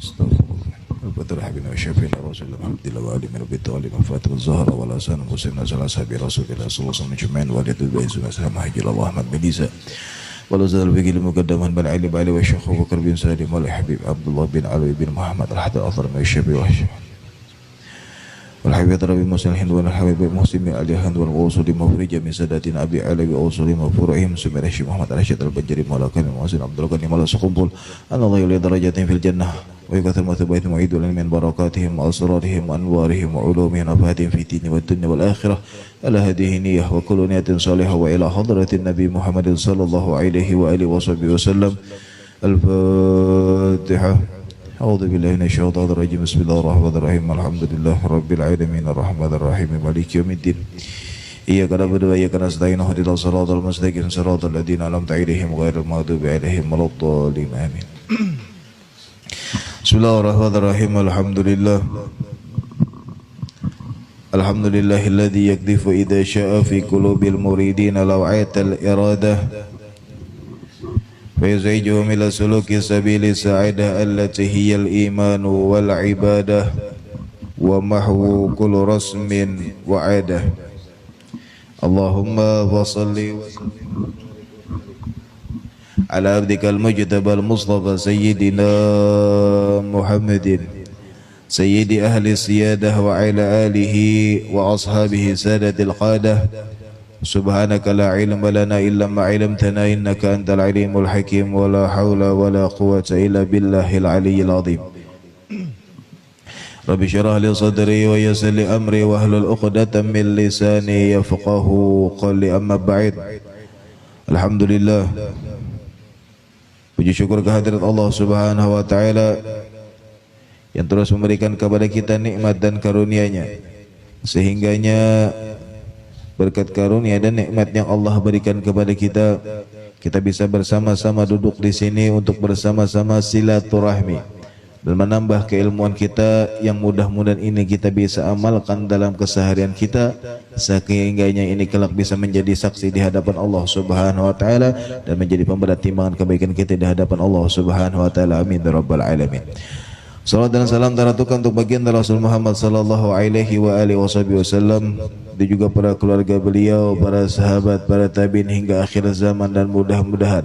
Astaghfirullah. Al-Fatihah habibina wa syafiina Rasulullah alhamdulillah wa alimin wa bitalib wa fatimah zahra wa lasan muslim nazala sahabi Rasulullah sallallahu alaihi wasallam wa liatul bayt sunna mahajil Allah Ahmad bin Isa walau zal fikil muqaddaman bal ali bali wa syekh Abu Bakar bin Salim wal Habib Abdullah bin Ali bin Muhammad al-Haddad al-Azhar min syafi wa والحبيب ربي موسى الهند والحبيب محسن علي الهند والغوص لمفرج من ساداتنا أبي علي وأوصل مفروعهم سمير الشيخ محمد الرشيد البجري مولا كان محسن عبد الغني مولا سقنبل أن الله يولي درجات في الجنة ويكثر مثوبات معيد من بركاتهم وأسرارهم وأنوارهم وعلومهم وفاتهم في الدين والدنيا والآخرة على هذه نية وكل نية صالحة وإلى حضرة النبي محمد صلى الله عليه وآله وصحبه وسلم. الفاتحة. أعوذ بالله من الشيطان الرجيم. بسم الله الرحمن الرحيم. الحمد لله رب العالمين الرحمن الرحيم مالك يوم الدين. إياك نعبد وإياك نستعين اهدنا الصراط المستقيم صراط الذين أنعمت عليهم غير المغضوب عليهم ولا الضالين آمين. بسم الله الرحمن الرحيم. الحمد لله الذي يقذف إذا شاء في قلوب المريدين لوعية الإرادة فيزعجهم إلى سلوك سبيل السعادة التي هي الإيمان والعبادة ومحو كل رسم وعادة. اللهم صل على عبدك المجتبى المصطفى سيدنا محمد سيد أهل السيادة وعلى آله وأصحابه سادة القادة. سبحانك لا علم لنا إلا ما علمتنا إنك أنت العليم الحكيم ولا حول ولا قوة إلا بالله العلي العظيم. رب اشرح لي صدري ويسر لي أمري واحلل عقدة من لساني يفقهوا قولي. أما بعد. Alhamdulillah, puji syukur kehadirat Allah Subhanahu wa taala yang terus memberikan kepada kita nikmat dan karunia-Nya, sehingganya berkat karunia dan nikmat yang Allah berikan kepada kita, kita bisa bersama-sama duduk di sini untuk bersama-sama silaturahmi dan menambah keilmuan kita yang mudah-mudahan ini kita bisa amalkan dalam keseharian kita, sehingganya ini kelak bisa menjadi saksi di hadapan Allah Subhanahu wa taala dan menjadi pemberat timbangan kebaikan kita di hadapan Allah Subhanahu wa taala. Amin ya rabbal alamin. Salawat dan salam teratukan untuk baginda Rasul Muhammad sallallahu alaihi wa alihi wasallam, dan juga para keluarga beliau, para sahabat, para tabi'in hingga akhir zaman, dan mudah-mudahan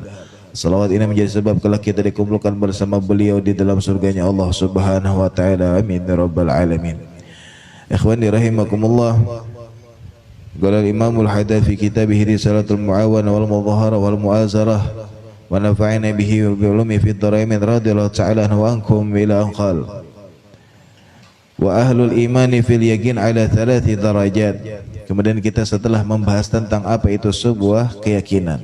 salawat ini menjadi sebab kelak kita dikumpulkan bersama beliau di dalam surganya Allah Subhanahu wa taala. Amin ya rabbal alamin. Ikhwani rahimakumullah. Qala al-Imam al-Haddad fi kitabih Risalatul Mu'awana wal Mudhaharah wal Mu'azarah wa nafa'ana bihi wa bi ulumi fi ad-darain radhiyallahu ta'ala anhu wa ankum ila anqal. Wa ahlul imani fil yaqin ala thalathi darajat. Kemudian kita setelah membahas tentang apa itu sebuah keyakinan,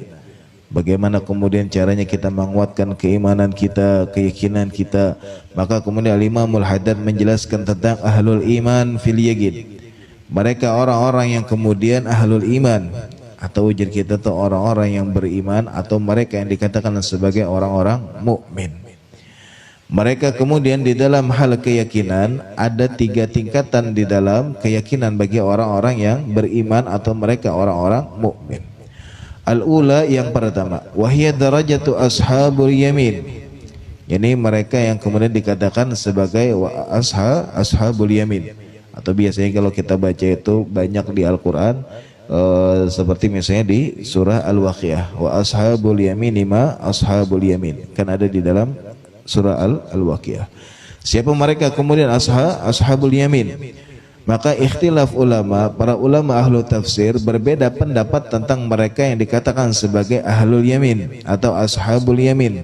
bagaimana kemudian caranya kita menguatkan keimanan kita, keyakinan kita, maka kemudian Al-Imamul Haddad menjelaskan tentang ahlul iman fil yaqin. Mereka orang-orang yang kemudian ahlul iman, atau ujar kita tuh orang-orang yang beriman, atau mereka yang dikatakan sebagai orang-orang mukmin. Mereka kemudian di dalam hal keyakinan ada 3 tingkatan di dalam keyakinan bagi orang-orang yang beriman atau mereka orang-orang mukmin. Al-ula, yang pertama, wahiyya darajatu ashabul yamin. Ini mereka yang kemudian dikatakan sebagai ashabul yamin, atau biasanya kalau kita baca itu banyak di Al-Qur'an, seperti misalnya di surah Al-Waqiah, wa ashabul yamin ma ashabul yamin, kan ada di dalam surah Al-Waqiah. Siapa mereka kemudian ashabul yamin? Maka ikhtilaf ulama, para ulama ahlu tafsir berbeda pendapat tentang mereka yang dikatakan sebagai ahlul yamin atau ashabul yamin.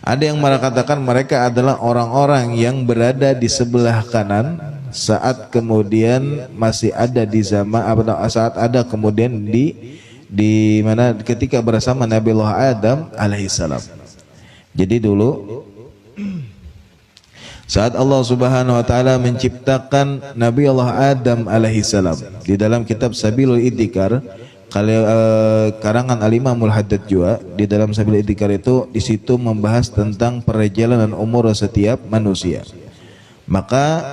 Ada yang mengatakan mereka adalah orang-orang yang berada di sebelah kanan saat kemudian masih ada di zaman, saat ada kemudian di mana ketika bersama Nabi Allah Adam alaihissalam. Jadi dulu saat Allah Subhanahu wa taala menciptakan Nabi Allah Adam alaihissalam, di dalam kitab Sabilul Idzikar karangan Al-Imamul Haddad juga, di dalam Sabilul Idzikar itu di situ membahas tentang perjalanan umur setiap manusia. Maka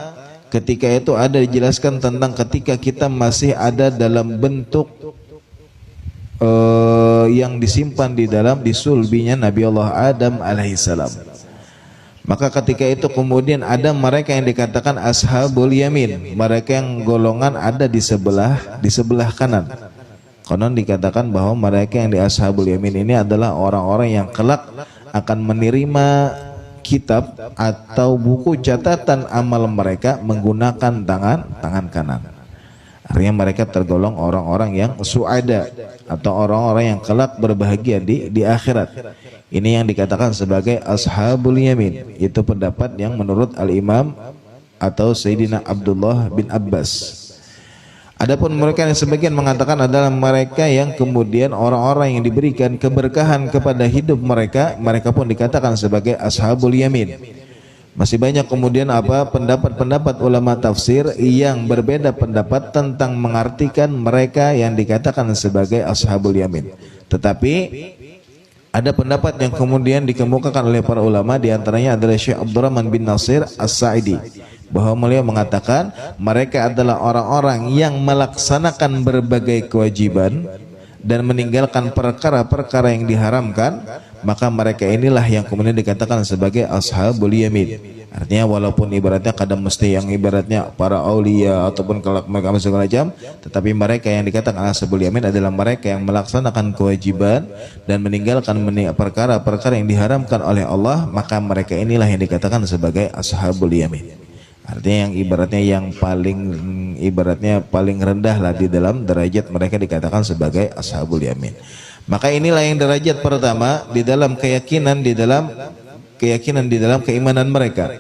ketika itu ada dijelaskan tentang ketika kita masih ada dalam bentuk yang disimpan di sulbinya Nabi Allah Adam alaihissalam. Maka ketika itu kemudian ada mereka yang dikatakan ashabul yamin, mereka yang golongan ada di sebelah kanan. Konon dikatakan bahwa mereka yang di ashabul yamin ini adalah orang-orang yang kelak akan menerima kitab atau buku catatan amal mereka menggunakan tangan kanan. Artinya mereka tergolong orang-orang yang suada atau orang-orang yang kelak berbahagia di akhirat. Ini yang dikatakan sebagai ashabul yamin. Itu pendapat yang menurut Al-Imam atau Sayyidina Abdullah bin Abbas. Adapun mereka yang sebagian mengatakan adalah mereka yang kemudian orang-orang yang diberikan keberkahan kepada hidup mereka, mereka pun dikatakan sebagai ashabul yamin. Masih banyak kemudian pendapat-pendapat ulama tafsir yang berbeda pendapat tentang mengartikan mereka yang dikatakan sebagai ashabul yamin. Tetapi ada pendapat yang kemudian dikemukakan oleh para ulama, diantaranya adalah Syekh Abdurrahman bin Nasir As-Sa'idi, bahwa beliau mengatakan mereka adalah orang-orang yang melaksanakan berbagai kewajiban dan meninggalkan perkara-perkara yang diharamkan, maka mereka inilah yang kemudian dikatakan sebagai ashabul yamin. Artinya walaupun ibaratnya kadang mesti yang ibaratnya para aulia ataupun kelak mereka segala macam, tetapi mereka yang dikatakan ashabul yamin adalah mereka yang melaksanakan kewajiban dan meninggalkan perkara-perkara yang diharamkan oleh Allah, maka mereka inilah yang dikatakan sebagai ashabul yamin. Artinya yang ibaratnya paling rendah lah di dalam derajat mereka dikatakan sebagai ashabul yamin. Maka inilah yang derajat pertama di dalam keyakinan di dalam keimanan mereka,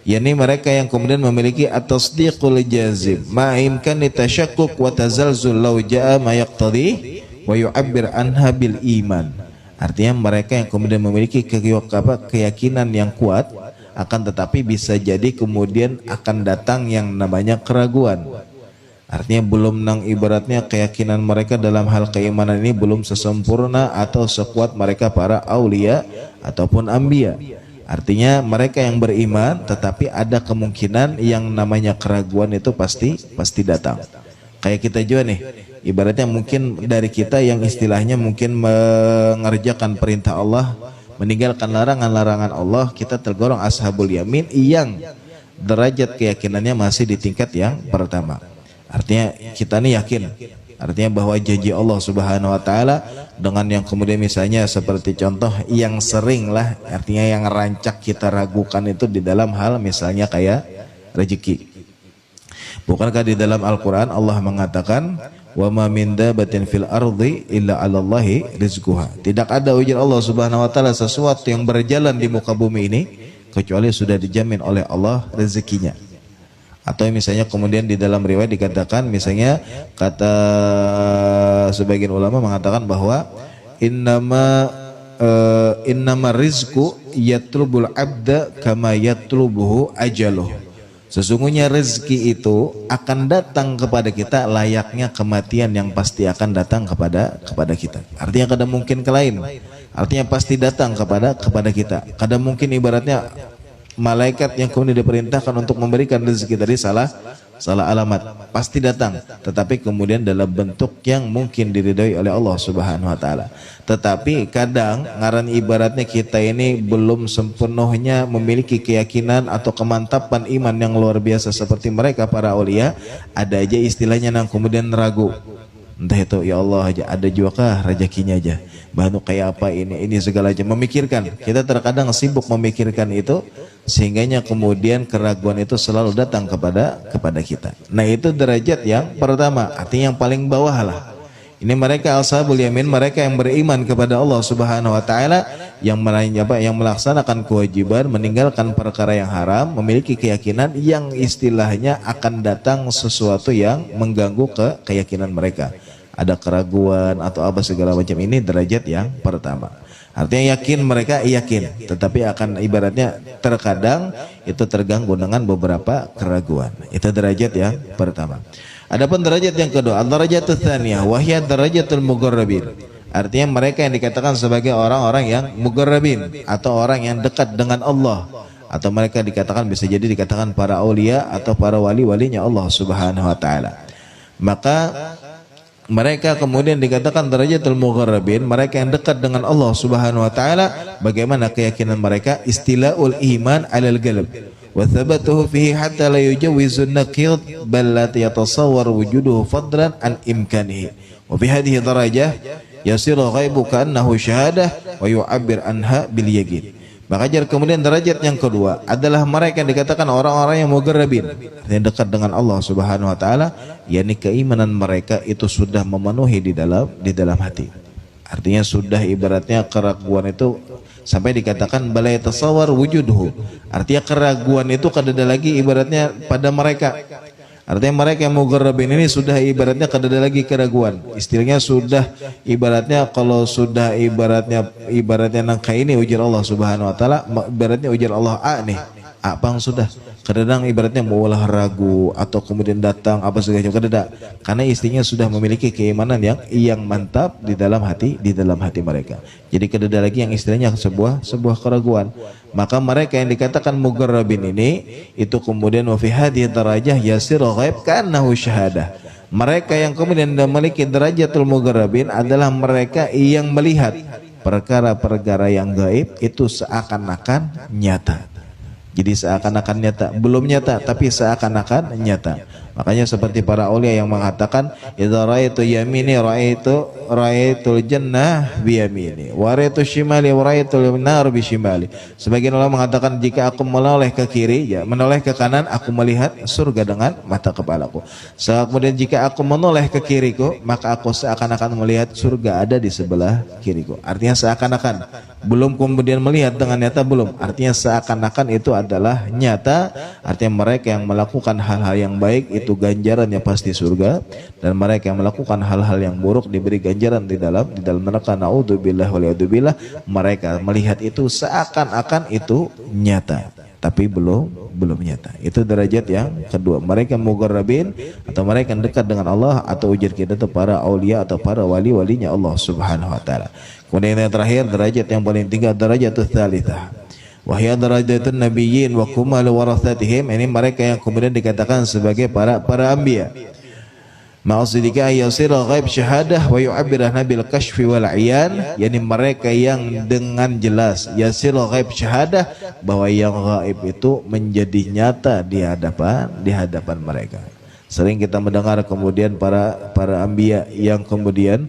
yakni mereka yang kemudian memiliki at-tasdiqul jazim ma imkani tasyakkuk wa tazalzul law jaa ma yaqtadi wa yu'abbir anha bil iman. Artinya mereka yang kemudian memiliki keyakinan yang kuat, akan tetapi bisa jadi kemudian akan datang yang namanya keraguan. Artinya belum ibaratnya keyakinan mereka dalam hal keimanan ini belum sesempurna atau sekuat mereka para aulia ataupun anbiya. Artinya mereka yang beriman, tetapi ada kemungkinan yang namanya keraguan itu pasti datang. Kayak kita juga nih, ibaratnya mungkin dari kita yang istilahnya mungkin mengerjakan perintah Allah, meninggalkan larangan-larangan Allah, kita tergolong ashabul yamin yang derajat keyakinannya masih di tingkat yang pertama. Artinya kita nih yakin, artinya bahwa janji Allah Subhanahu wa taala dengan yang kemudian misalnya seperti contoh yang sering lah, artinya yang rancak kita ragukan itu di dalam hal misalnya kayak rezeki. Bukankah di dalam Al-Qur'an Allah mengatakan wa ma min dabatin fil ardi illa 'alallahi rizquha. Tidak ada ujar Allah Subhanahu wa taala sesuatu yang berjalan di muka bumi ini kecuali sudah dijamin oleh Allah rezekinya. Atau misalnya kemudian di dalam riwayat dikatakan, misalnya kata sebagian ulama mengatakan bahwa innama rizqu yatlubul abda kama yatlubuhu ajaluh. Sesungguhnya rezeki itu akan datang kepada kita layaknya kematian yang pasti akan datang kepada kita. Artinya kadang mungkin ke lain, artinya pasti datang kepada kita. Kadang mungkin ibaratnya malaikat yang kemudian diperintahkan untuk memberikan rezeki tadi salah alamat, pasti datang, tetapi kemudian dalam bentuk yang mungkin diridhoi oleh Allah Subhanahu wa taala. Tetapi kadang ngaran ibaratnya kita ini belum sepenuhnya memiliki keyakinan atau kemantapan iman yang luar biasa seperti mereka para aulia, ada aja istilahnya yang kemudian ragu. Entah itu ya Allah aja, ada juga kah rezekinya aja, bahan kayak apa ini segala aja, memikirkan. Kita terkadang sibuk memikirkan itu, sehingganya kemudian keraguan itu selalu datang kepada kita. Nah itu derajat yang pertama, artinya yang paling bawah lah. Ini mereka ashabul yamin, mereka yang beriman kepada Allah Subhanahu wa taala, yang melaksanakan kewajiban, meninggalkan perkara yang haram, memiliki keyakinan yang istilahnya akan datang sesuatu yang mengganggu keyakinan mereka. Ada keraguan atau apa segala macam, ini derajat yang pertama. Artinya mereka yakin, tetapi akan ibaratnya terkadang itu terganggu dengan beberapa keraguan. Itu derajat yang pertama. Adapun derajat yang kedua, ad-darajatul tsaniyah wa hiya darajatul muqarrabin. Artinya mereka yang dikatakan sebagai orang-orang yang muqarrabin atau orang yang dekat dengan Allah, atau mereka dikatakan bisa jadi dikatakan para aulia atau para wali-walinya Allah Subhanahu wa taala. Maka mereka kemudian dikatakan darajatul mugharrabin, mereka yang dekat dengan Allah Subhanahu wa taala. Bagaimana keyakinan mereka? Istilaul iman 'alal qalb wa thabatuhu fihi hatta la yujawizu an-naqid bal la yatasawwar wujuduhu fadlan an imkanihi. Wa fi hadhihi darajah yasiru ghaibu ka'annahu syahadah wa yu'abbir anha bil yaqin. Maka kemudian derajat yang kedua adalah mereka yang dikatakan orang-orang yang mugharrabin, yang dekat dengan Allah Subhanahu wa taala, yakni keimanan mereka itu sudah memenuhi di dalam hati. Artinya sudah ibaratnya keraguan itu sampai dikatakan balai tasawwar wujuduhu. Artinya keraguan itu kada ada lagi ibaratnya pada mereka. Artinya mereka yang mugharrabin ini sudah ibaratnya kada ada lagi keraguan. Istilahnya sudah ibaratnya kalau sudah ibaratnya nangka ini ujar Allah Subhanahu wa taala, ibaratnya ujar Allah nih. Apa yang sudah kadang ibaratnya maulah ragu atau kemudian datang apa segala macam kada. Karena istrinya sudah memiliki keimanan yang mantap di dalam hati mereka. Jadi kada ada lagi yang istilahnya sebuah keraguan. Maka mereka yang dikatakan mugharrabin ini itu kemudian wa fi hadhihi darajah yasiru ghaib ka'annahu syahadah. Mereka yang kemudian memiliki derajatul mugharrabin adalah mereka yang melihat perkara-perkara yang gaib itu seakan-akan nyata. Jadi seakan-akan nyata, belum nyata tapi seakan-akan nyata. Makanya seperti para aulia yang mengatakan idza ra'aitu yamini ra'aitul jannah bi yamini wa ra'aitu shimali wa ra'aitul nar bi shimali. Sebagian ulama mengatakan jika aku menoleh ke kiri, ya menoleh ke kanan, aku melihat surga dengan mata kepalaku. Kemudian jika aku menoleh ke kiriku, maka aku seakan-akan melihat surga ada di sebelah kiriku. Artinya seakan-akan, belum kemudian melihat dengan nyata, belum. Artinya seakan-akan itu adalah nyata. Artinya mereka yang melakukan hal-hal yang baik itu ganjarannya pasti surga, dan mereka yang melakukan hal-hal yang buruk diberi ganjaran di dalam neraka. Naudzubillah waliyadzubillah. Mereka melihat itu seakan-akan itu nyata, tapi belum nyata. Itu derajat yang kedua. Mereka mugharrabin atau mereka yang dekat dengan Allah, atau ujar kita itu para aulia atau para wali-walinya Allah Subhanahu wa taala. Kemudian yang terakhir derajat yang paling tinggi, derajatul tsalitsah. Wahya darajatun nabiyyin wa kumal warathatihim. Ini mereka yang kemudian dikatakan sebagai para anbiya. Ma'asidika yasira ghaib syahadah wa yu'abbir bil kashfi wal ayan. Yani mereka yang dengan jelas yasira ghaib syahadah, bahwa yang gaib itu menjadi nyata di hadapan mereka. Sering kita mendengar kemudian para anbiya yang kemudian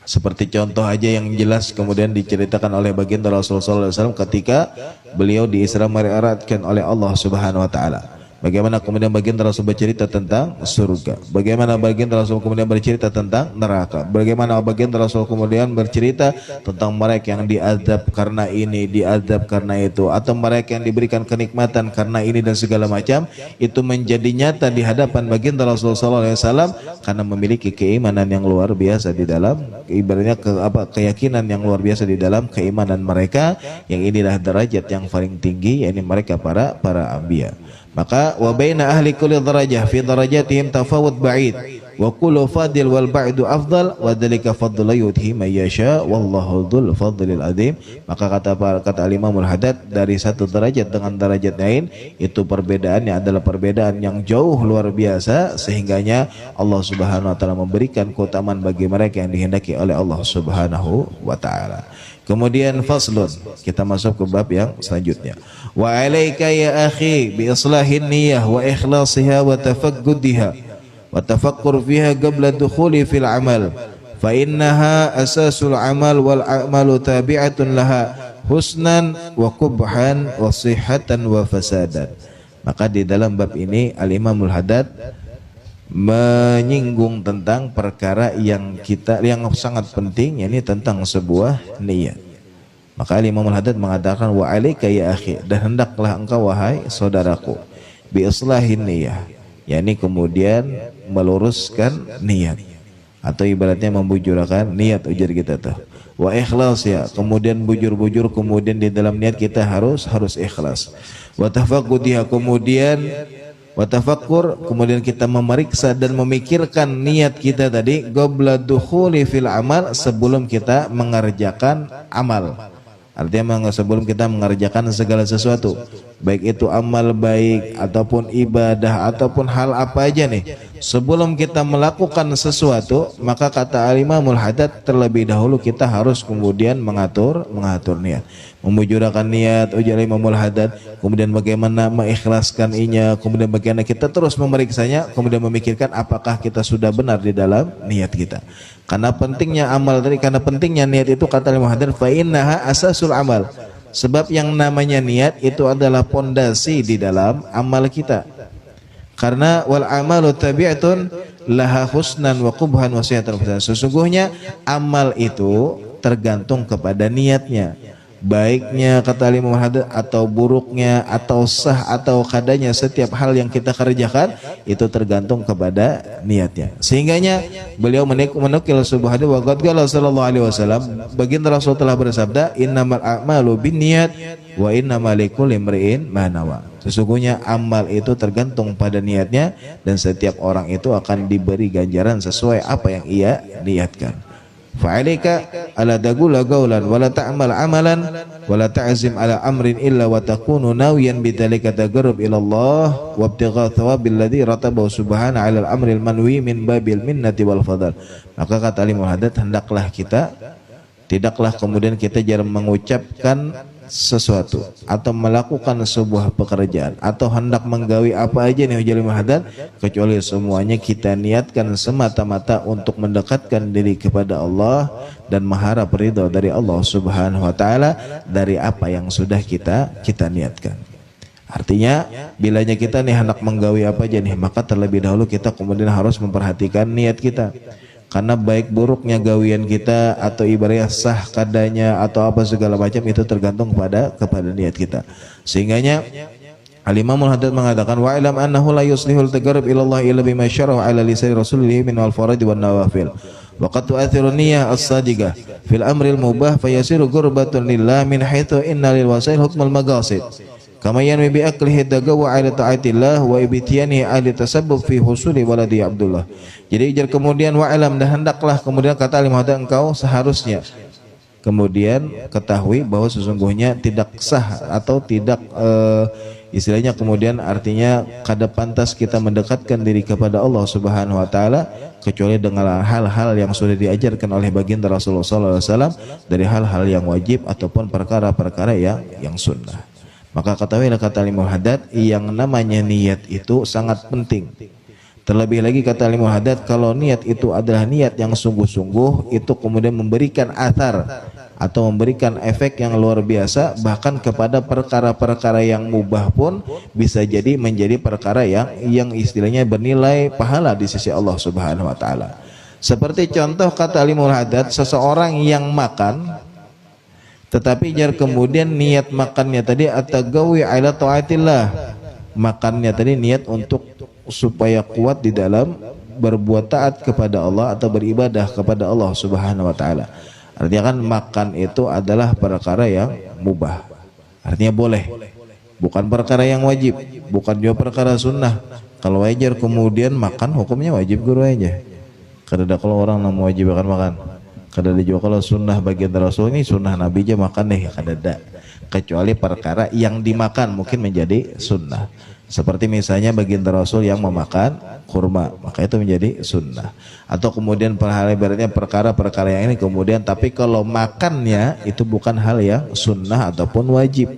seperti contoh aja yang jelas kemudian diceritakan oleh baginda Rasulullah SAW ketika beliau di Isra Mi'rajkan oleh Allah Subhanahu wa taala. Bagaimana kemudian baginda Rasul bercerita tentang surga, bagaimana baginda Rasul kemudian bercerita tentang neraka, bagaimana baginda Rasul kemudian bercerita tentang mereka yang diazab karena ini, diazab karena itu, atau mereka yang diberikan kenikmatan karena ini dan segala macam. Itu menjadi nyata di hadapan baginda Rasulullah SAW karena memiliki keimanan yang luar biasa di dalam ibaratnya keyakinan yang luar biasa di dalam keimanan mereka. Yang inilah derajat yang paling tinggi, yakni mereka para anbiya. Maka wa baina ahli kulli darajah fi darajatihim tafawut ba'id wa kullu fadil wal ba'du afdal wa dzalika fadlu yudhi may yasha wallahu dzul fadlil azim. Maka kata Al-Imamul Haddad, dari satu derajat dengan derajat lain itu perbedaannya adalah perbedaan yang jauh luar biasa, sehingganya Allah Subhanahu wa taala memberikan keutamaan bagi mereka yang dihendaki oleh Allah Subhanahu wa taala. Kemudian faslun, kita masuk ke bab yang selanjutnya. Wa alaika ya akhi bi islahin niyyah wa ikhlasiha wa tafaqqudiha wa tafakkur fiha qabla dukhuli fil amal fa innaha asasul amal wal a'malu tabi'atun laha husnan wa qubhan wa sihhatan wa fasadan. Maka di dalam bab ini Al-Imamul Haddad menyinggung tentang perkara yang sangat penting, yakni tentang sebuah niat. Maka Imam Al-Haddad mengatakan wa alaika ya akhi, dan hendaklah engkau wahai saudaraku bi islahin niyyah, yakni kemudian meluruskan niat atau ibaratnya membujurkan niat, ujar kita tuh. Wa ikhlas, ya, kemudian bujur-bujur, kemudian di dalam niat kita harus ikhlas. Wa tafaqqudiha, kemudian watafakkur, kemudian kita memeriksa dan memikirkan niat kita tadi qabla dukhuli fil amal, sebelum kita mengerjakan amal. Artinya sebelum kita mengerjakan segala sesuatu, baik itu amal baik ataupun ibadah ataupun hal apa aja nih, sebelum kita melakukan sesuatu, maka kata Al-Imamul Haddad terlebih dahulu kita harus kemudian mengatur niat, memujudkan niat ujar Imamul Haddad, kemudian bagaimana mengikhlaskan inya, kemudian bagaimana kita terus memeriksanya, kemudian memikirkan apakah kita sudah benar di dalam niat kita. Karena pentingnya amal tadi, karena pentingnya niat itu kata Imam Haddad, fa innaha asasul amal. Sebab yang namanya niat itu adalah pondasi di dalam amal kita. Karena wal amalu tabi'atun laha husnan wa qubhan wa sihatan. Sesungguhnya amal itu tergantung kepada niatnya. Baiknya kata Imam Haddad atau buruknya atau sah atau kadanya setiap hal yang kita kerjakan itu tergantung kepada niatnya. Sehingganya beliau menukil sebuah hadis wa qala sallallahu alaihi wasallam, baginda Rasul telah bersabda, innamal a'malu binniyat wa innamal likulli imri'in ma nawa. Sesungguhnya amal itu tergantung pada niatnya dan setiap orang itu akan diberi ganjaran sesuai apa yang ia niatkan. Fa'alika ala taqula qawlan wa la ta'mal amalan wa la ta'zim ala amrin illa wa takunu nawiyan bidzalika taqarrub ila Allah wa ibtigha thawabil ladzi ratabahu subhanahu ala al-amril manwi min babil minnati wal fadl. Maka kata Imam Haddad, hendaklah kita tidaklah kemudian kita jarang mengucapkan sesuatu atau melakukan sebuah pekerjaan atau hendak menggawi apa aja nih ujar Imam Haddad, kecuali semuanya kita niatkan semata-mata untuk mendekatkan diri kepada Allah dan mengharap ridha dari Allah Subhanahu wa taala dari apa yang sudah kita niatkan. Artinya bilanya kita nih hendak menggawi apa aja nih, maka terlebih dahulu kita kemudian harus memperhatikan niat kita. Karena baik buruknya gawian kita atau ibaratnya sah kadanya atau apa segala macam itu tergantung kepada niat kita. Sehingganya Al-Imamul Haddad mengatakan wa ilam annahu la yuslihul taqarrub ila Allah illa bima syara'a ala lisan rasulih min al farad wan nawafil. Wa qad tu'athiru niyyah as-sadiqah fil amril mubah fayasiru qurbatun lillah min haitsu inna lil wasail hukmul maqasid. Kama yanwi bi aklihi dagawa ala ta'atillah wa ibtiyani ahli tasabbub fi husuli waladi Abdullah. Jadi ujar kemudian wa alam, dan hendaklah kemudian kata Imam Haddad engkau seharusnya kemudian ketahui bahwa sesungguhnya tidak sah atau tidak istilahnya kemudian artinya kada pantas kita mendekatkan diri kepada Allah Subhanahu wa taala kecuali dengan hal-hal yang sudah diajarkan oleh baginda Rasulullah sallallahu alaihi wasallam dari hal-hal yang wajib ataupun perkara-perkara yang sunnah. Maka ketahuilah kata Imam Haddad, yang namanya niat itu sangat penting. Terlebih lagi kata Imam Haddad, kalau niat itu adalah niat yang sungguh-sungguh, itu kemudian memberikan athar atau memberikan efek yang luar biasa, bahkan kepada perkara-perkara yang mubah pun bisa jadi menjadi perkara yang istilahnya bernilai pahala di sisi Allah Subhanahu wa taala. Seperti contoh kata Imam Haddad, seseorang yang makan tetapi jar kemudian niat makannya tadi at-tagawi ala taatillah, makannya tadi niat untuk supaya kuat di dalam berbuat taat kepada Allah atau beribadah kepada Allah Subhanahu wa taala. Artinya kan makan itu adalah perkara yang mubah, artinya boleh, bukan perkara yang wajib, bukan juga perkara sunnah. Kalau wajar kemudian makan hukumnya wajib guru aja. Kada kalau orang mau wajib makan. Kada juga kalau sunnah baginda Rasul ini sunnah Nabi aja makan deh, kada, kecuali perkara yang dimakan mungkin menjadi sunnah. Seperti misalnya baginda Rasul yang memakan kurma, maka itu menjadi sunnah. Atau kemudian ibaratnya perkara-perkara yang ini kemudian, tapi kalau makannya itu bukan hal yang sunnah ataupun wajib.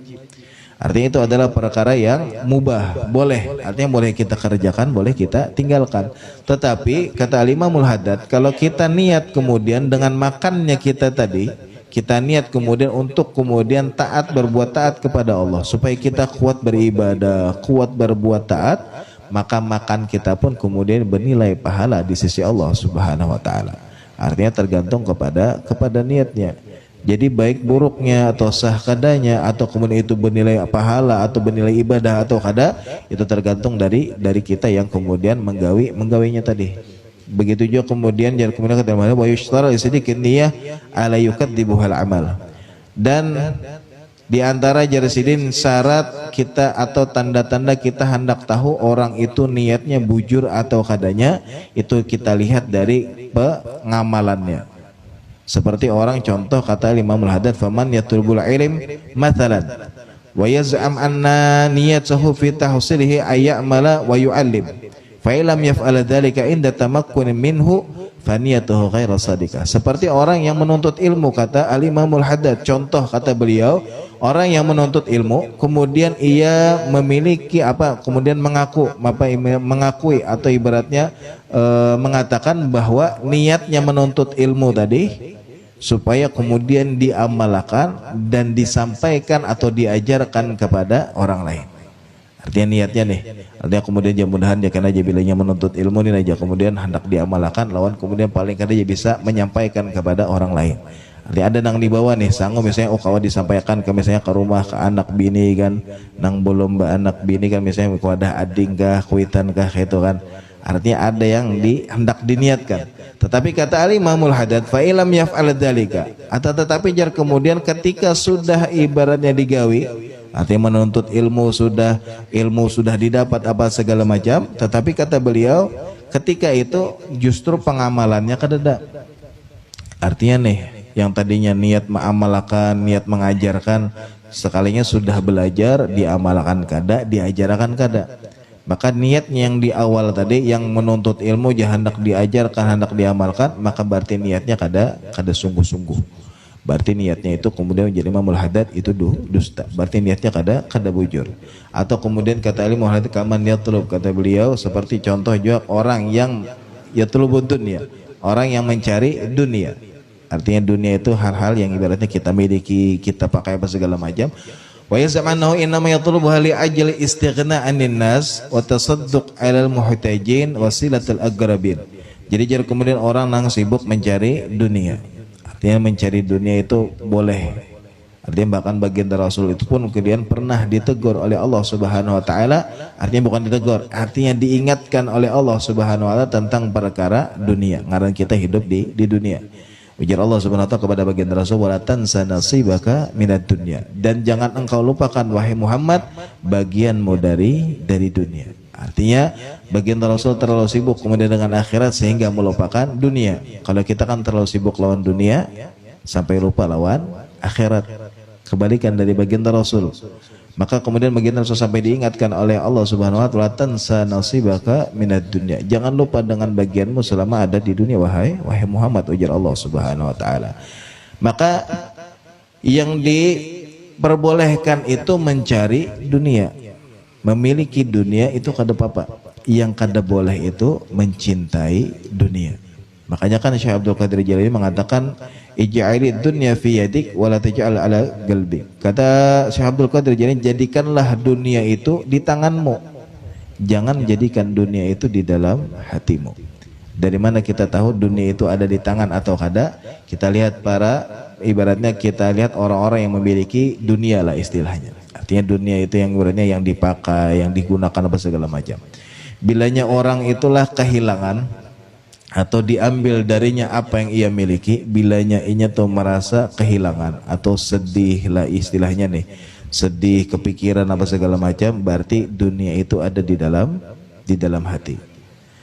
Artinya itu adalah perkara yang mubah, boleh. Artinya boleh kita kerjakan, boleh kita tinggalkan. Tetapi kata Imamul Haddad, kalau kita niat kemudian dengan makannya kita tadi, kita niat kemudian untuk kemudian taat, berbuat taat kepada Allah, supaya kita kuat beribadah, kuat berbuat taat, maka makan kita pun kemudian bernilai pahala di sisi Allah Subhanahu wa taala. Artinya tergantung kepada niatnya. Jadi baik buruknya atau sah kadanya atau kemudian itu bernilai pahala atau bernilai ibadah atau kada, itu tergantung dari kita yang kemudian menggawinya tadi. Begitu juga kemudian jangan kemudian kata mana wa yushtara sedikit niyah ala yukadzibuhal amal. Dan di antara jarsidin syarat kita atau tanda-tanda kita hendak tahu orang itu niatnya bujur atau kadanya, itu kita lihat dari pengamalannya. Seperti orang contoh kata Imamul Haddad, faman yatlubul ilm mathalan wa yaz'am anna niyatuhu fi tahsilihi ayyamala wa yu'allim Fa illam yaf'al dzalika inda tamakkunin minhu faniyatuhu ghairu shadiqah. Seperti orang yang menuntut ilmu, kata Al-Imamul Haddad. Contoh kata beliau, orang yang menuntut ilmu kemudian ia memiliki kemudian mengakui atau ibaratnya mengatakan bahwa niatnya menuntut ilmu tadi supaya kemudian diamalkan dan disampaikan atau diajarkan kepada orang lain. Artinya niatnya nih, artinya kemudian mudah-mudahan dia aja bilanya menuntut ilmu ini aja kemudian hendak diamalkan lawan kemudian paling kada dia bisa menyampaikan kepada orang lain. Artinya ada nang di bawah nih sanggup misalnya kalau disampaikan ke misalnya ke rumah ke anak bini kan, nang belum anak bini kan misalnya kepada ading kah, kuitan kah gitu kan. Artinya ada yang hendak diniatkan. Tetapi kata Al-Imamul Haddad, fa ilam yaf'al dzalika, atau tetapi jar kemudian ketika sudah ibaratnya digawi, artinya menuntut ilmu sudah didapat apa segala macam, tetapi kata beliau ketika itu justru pengamalannya kadada. Artinya nih yang tadinya niat mengamalkan, niat mengajarkan, sekalinya sudah belajar diamalkan kada, diajarkan kada. Maka niatnya yang di awal tadi yang menuntut ilmu hendak diajarkan, hendak diamalkan, maka berarti niatnya kada sungguh-sungguh. Berarti niatnya itu kemudian menjadi Imamul Haddad itu dusta. Berarti niatnya kada bujur. Atau kemudian kata Imamul Haddad kaman yatlub, kata beliau seperti contoh juga orang yang yatlubud dunya, orang yang mencari dunia. Artinya dunia itu hal-hal yang ibaratnya kita miliki, kita pakai apa segala macam. Wa yaz'amahu innama yatlubuha li ajli istighna 'anil nas wa tasadduq 'alal muhtajin wasilatul aqrabin. Jadi jadi kemudian orang nang sibuk mencari dunia. Artinya mencari dunia itu boleh. Artinya bahkan baginda Rasul itu pun kemudian pernah ditegur oleh Allah Subhanahu wa taala. Artinya bukan ditegur, artinya diingatkan oleh Allah Subhanahu wa taala tentang perkara dunia. Ngaran kita hidup di dunia. Ujar Allah Subhanahu wa taala kepada baginda Rasul, "Wala tansa nasibaka minad dunya." Dan jangan engkau lupakan wahai Muhammad bagianmu dari dunia. Artinya baginda Rasul terlalu sibuk kemudian dengan akhirat sehingga melupakan dunia. Kalau kita kan terlalu sibuk lawan dunia sampai lupa lawan akhirat. Kebalikan dari baginda Rasul. Maka kemudian baginda Rasul sampai diingatkan oleh Allah Subhanahu wa taala, tansa nasibaka minad dunya. Jangan lupa dengan bagianmu selama ada di dunia wahai Muhammad, ujar Allah Subhanahu wa taala. Maka yang diperbolehkan itu mencari dunia. Memiliki dunia itu kada apa-apa. Yang kada boleh itu mencintai dunia. Makanya kan Syekh Abdul Qadir Jailani mengatakan ij'alid dunya fi yadik wa la taj'al ala qalbi. Kata Syekh Abdul Qadir Jailani, jadikanlah dunia itu di tanganmu. Jangan jadikan dunia itu di dalam hatimu. Dari mana kita tahu dunia itu ada di tangan atau kada? Kita lihat ibaratnya kita lihat orang-orang yang memiliki dunia lah istilahnya. Artinya dunia itu yang ibaratnya yang dipakai, yang digunakan apa segala macam. Bilanya orang itulah kehilangan atau diambil darinya apa yang ia miliki, bilanya ia tuh merasa kehilangan atau sedih lah istilahnya nih, sedih, kepikiran apa segala macam, berarti dunia itu ada di dalam hati.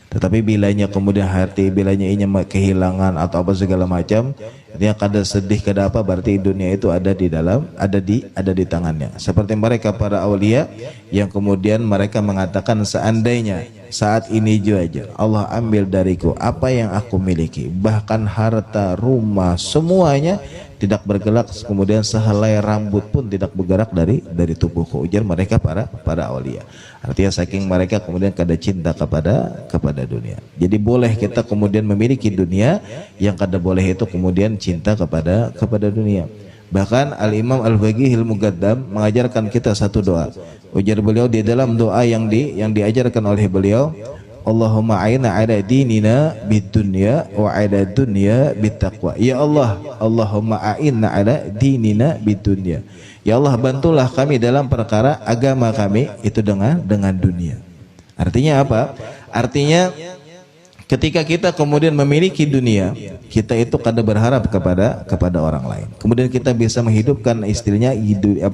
Tetapi bilanya kemudian hati, bilanya ia kehilangan atau apa segala macam, dia kada sedih kada apa, berarti dunia itu ada di tangannya. Seperti mereka para aulia yang kemudian mereka mengatakan seandainya saat ini juga Allah ambil dariku apa yang aku miliki, bahkan harta, rumah, semuanya tidak bergerak, kemudian sehelai rambut pun tidak bergerak dari tubuhku, ujar mereka para aulia. Artinya saking mereka kemudian kada cinta kepada dunia. Jadi boleh kita kemudian memiliki dunia, yang kada boleh itu kemudian cinta kepada dunia. Bahkan Al-Imam Al-Baqihil Muqaddam mengajarkan kita satu doa. Ujar beliau di dalam doa yang diajarkan oleh beliau, Allahumma a'inna ala dinina bidunya wa ala dunya bittaqwa. Ya Allah, Allahumma a'inna ala dinina bidunya. Ya Allah, bantulah kami dalam perkara agama kami itu dengan dunia. Artinya apa? Artinya ketika kita kemudian memiliki dunia, kita itu kada berharap kepada orang lain. Kemudian kita bisa menghidupkan istilahnya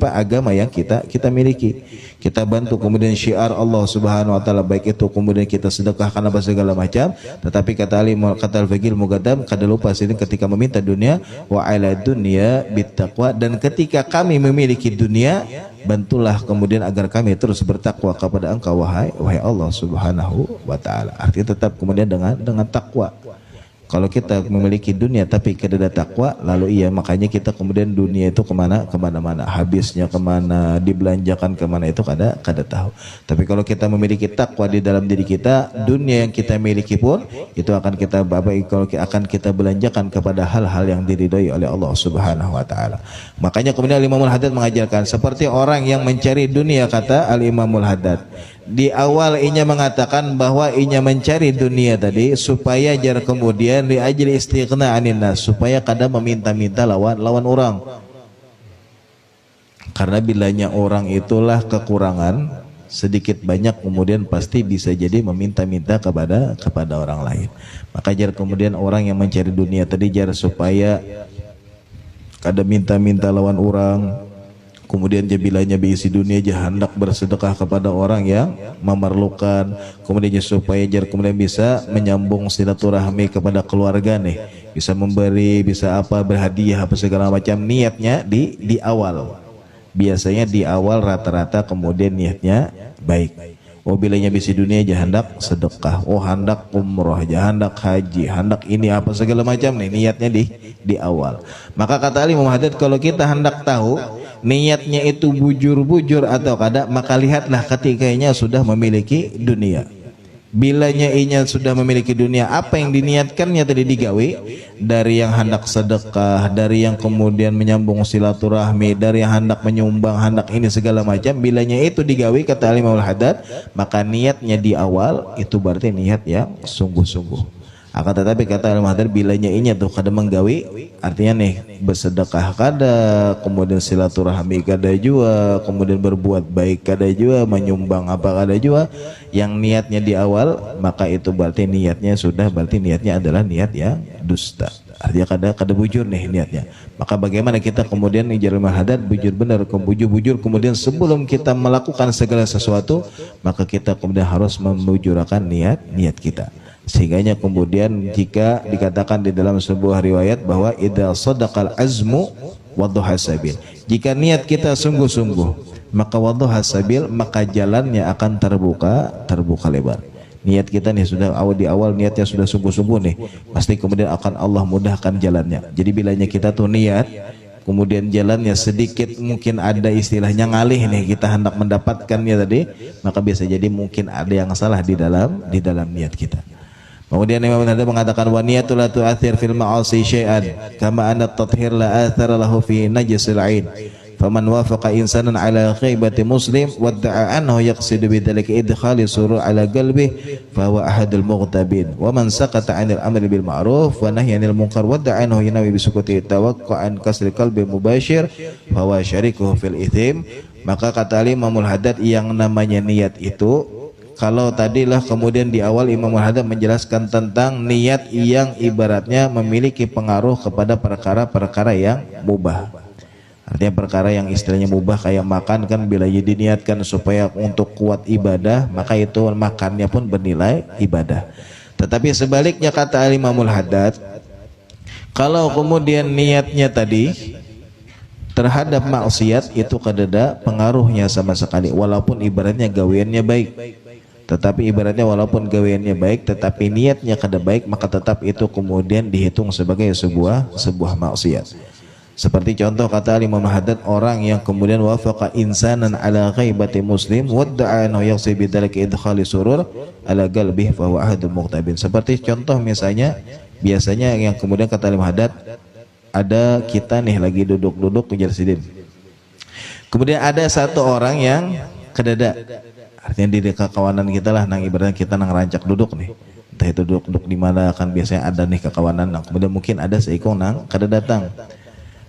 agama yang kita miliki. Kita bantu kemudian syiar Allah Subhanahu wa taala, baik itu kemudian kita sedekahkan apa segala macam, tetapi kata Al-Baqihil Muqaddam kada lupa sini ketika meminta dunia wa ala dunya bittaqwa, dan ketika kami memiliki dunia bantulah kemudian agar kami terus bertakwa kepada Engkau wahai Allah Subhanahu wa taala. Artinya tetap kemudian dengan takwa. Kalau kita memiliki dunia tapi tidak ada takwa, lalu makanya kita kemudian dunia itu kemana-mana, habisnya kemana, dibelanjakan kemana itu kada tahu. Tapi kalau kita memiliki takwa di dalam diri kita, dunia yang kita miliki pun itu akan kita belanjakan kepada hal-hal yang diridhoi oleh Allah Subhanahu wa taala. Makanya kemudian Imamul Haddad mengajarkan seperti orang yang mencari dunia, kata Al-Imamul Haddad. Di awal inya mengatakan bahwa inya mencari dunia tadi supaya jar kemudian li ajli istighna anin nas, supaya kada meminta-minta lawan orang. Karena bilanya orang itulah kekurangan sedikit banyak kemudian pasti bisa jadi meminta-minta kepada orang lain. Maka jar kemudian orang yang mencari dunia tadi jar supaya kada minta-minta lawan orang. Kemudian jabilanya berisi dunia aja hendak bersedekah kepada orang yang memerlukan. Kemudian supaya jar kemudian bisa menyambung silaturahmi kepada keluarga nih, bisa memberi, bisa apa, berhadiah apa segala macam. Niatnya di awal. Biasanya di awal rata-rata kemudian niatnya baik. Oh bilanya bisi dunia aja hendak sedekah, oh hendak umroh aja, hendak haji, hendak ini apa segala macam nih, niatnya di awal. Maka kata Ali Muhammad, kalau kita hendak tahu niatnya itu bujur-bujur atau kada, maka lihatlah ketikanya sudah memiliki dunia. Bilanya inya sudah memiliki dunia, apa yang diniatkannya tadi digawe, dari yang hendak sedekah, dari yang kemudian menyambung silaturahmi, dari yang hendak menyumbang, hendak ini segala macam, bilanya itu digawe kata Imamul Haddad, maka niatnya di awal itu berarti niat yang sungguh-sungguh. Akan tetapi kata Imam Haddad, bilanya ini tuh kada menggawe, artinya nih bersedekah kada, kemudian silaturahmi kada jua, kemudian berbuat baik kada jua, menyumbang apa kada jua, yang niatnya di awal, maka itu berarti niatnya adalah niat yang dusta. Artinya kada bujur nih niatnya. Maka bagaimana kita kemudian Imam Haddad bujur benar, bujur kemudian sebelum kita melakukan segala sesuatu, maka kita kemudian harus membujurkan niat kita. Sehingganya kemudian jika dikatakan di dalam sebuah riwayat bahwa idza sadaqal azmu wadduha sabil, jika niat kita sungguh-sungguh maka wadduha sabil, maka jalannya akan terbuka lebar. Niat kita nih sudah di awal niatnya sudah sungguh-sungguh nih, pasti kemudian akan Allah mudahkan jalannya. Jadi bilanya kita tuh niat kemudian jalannya sedikit mungkin ada istilahnya ngalih nih, kita hendak mendapatkannya tadi, maka bisa jadi mungkin ada yang salah di dalam niat kita. Kemudian Imam Haddad mengatakan wa niyatul la tu'athir fil ma'asi syai'an kama anna at-tathhir la athara lahu fi najsil 'ain faman wafaqa insanan 'ala ghaibati muslim wadda'a annahu yaqsidu bidzalika idkhali surur 'ala qalbihi fa huwa ahadul mughtabin wa man saqata 'anil amri bil ma'ruf wa nahyi 'anil munkar wadda'a annahu yanawi bi sukuti tawaqqu'an kasri qalbi mubashir fa huwa syarikuhu fil ithim. Maka kata Imamul Haddad, yang namanya niat itu, kalau tadilah kemudian di awal Imam Haddad menjelaskan tentang niat yang ibaratnya memiliki pengaruh kepada perkara-perkara yang mubah. Artinya perkara yang istilahnya mubah kayak makan kan, bila diniatkan supaya untuk kuat ibadah, maka itu makannya pun bernilai ibadah. Tetapi sebaliknya kata Imamul Haddad, kalau kemudian niatnya tadi terhadap maksiat itu kadada pengaruhnya sama sekali, walaupun ibaratnya gaweannya baik. Tetapi ibaratnya walaupun gaweannya baik tetapi niatnya kada baik, maka tetap itu kemudian dihitung sebagai sebuah maksiat. Seperti contoh kata Imam Haddad, orang yang kemudian wafaqa insanan ala ghaibati muslim wadda'a annahu yaqsi bidzalika idkhali surur ala qalbihi fa huwa ahadul muqtabin. Seperti contoh misalnya biasanya yang kemudian kata Imam Haddad, ada kita nih lagi duduk-duduk kejar sidin. Kemudian ada satu orang yang kedada, artinya di kekawanan kita lah, nang ibaratnya kita nang rancak duduk nih, entah itu duduk di mana kan biasanya ada nih kekawanan. Nah, kemudian mungkin ada seikung nang kada datang,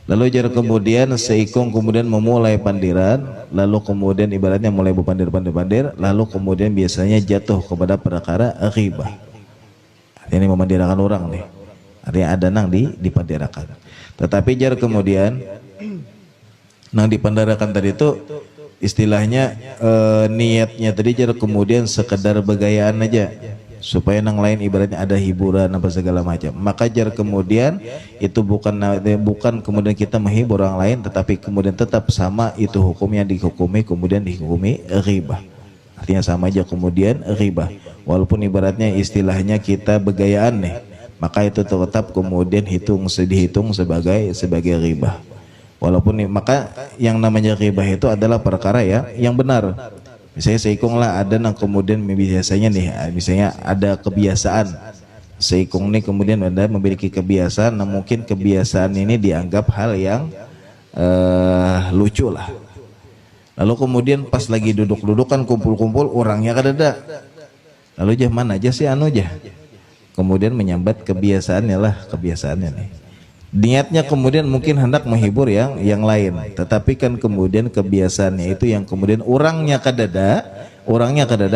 lalu jar kemudian seikung kemudian memulai pandiran, lalu kemudian ibaratnya mulai berpandir, lalu kemudian biasanya jatuh kepada perkara ghibah. Artinya memandirakan orang nih, artinya ada nang dipandirakan. Tetapi jar kemudian nang dipandirakan tadi itu istilahnya niatnya tadi jar kemudian sekedar begayaan aja supaya nang lain ibaratnya ada hiburan apa segala macam. Maka jar kemudian itu bukan kemudian kita menghibur orang lain, tetapi kemudian tetap sama itu hukumnya dihukumi, kemudian dihukumi ghibah. Artinya sama aja kemudian ghibah. Walaupun ibaratnya istilahnya kita begayaan nih, maka itu tetap kemudian dihitung sebagai ghibah. Walaupun maka yang namanya ghibah itu adalah perkara ya yang benar. Misalnya seikung lah ada yang kemudian biasanya nih, misalnya ada kebiasaan seikung nih kemudian ada memiliki kebiasaan, nah mungkin kebiasaan ini dianggap hal yang lucu lah. Lalu kemudian pas lagi duduk-duduk kan kumpul-kumpul orangnya kadada. Lalu jah mana aja sih anu jah. Kemudian menyambat kebiasaannya lah, kebiasaannya nih. Niatnya kemudian mungkin hendak menghibur yang lain, tetapi kan kemudian kebiasaannya itu yang kemudian orangnya kadada,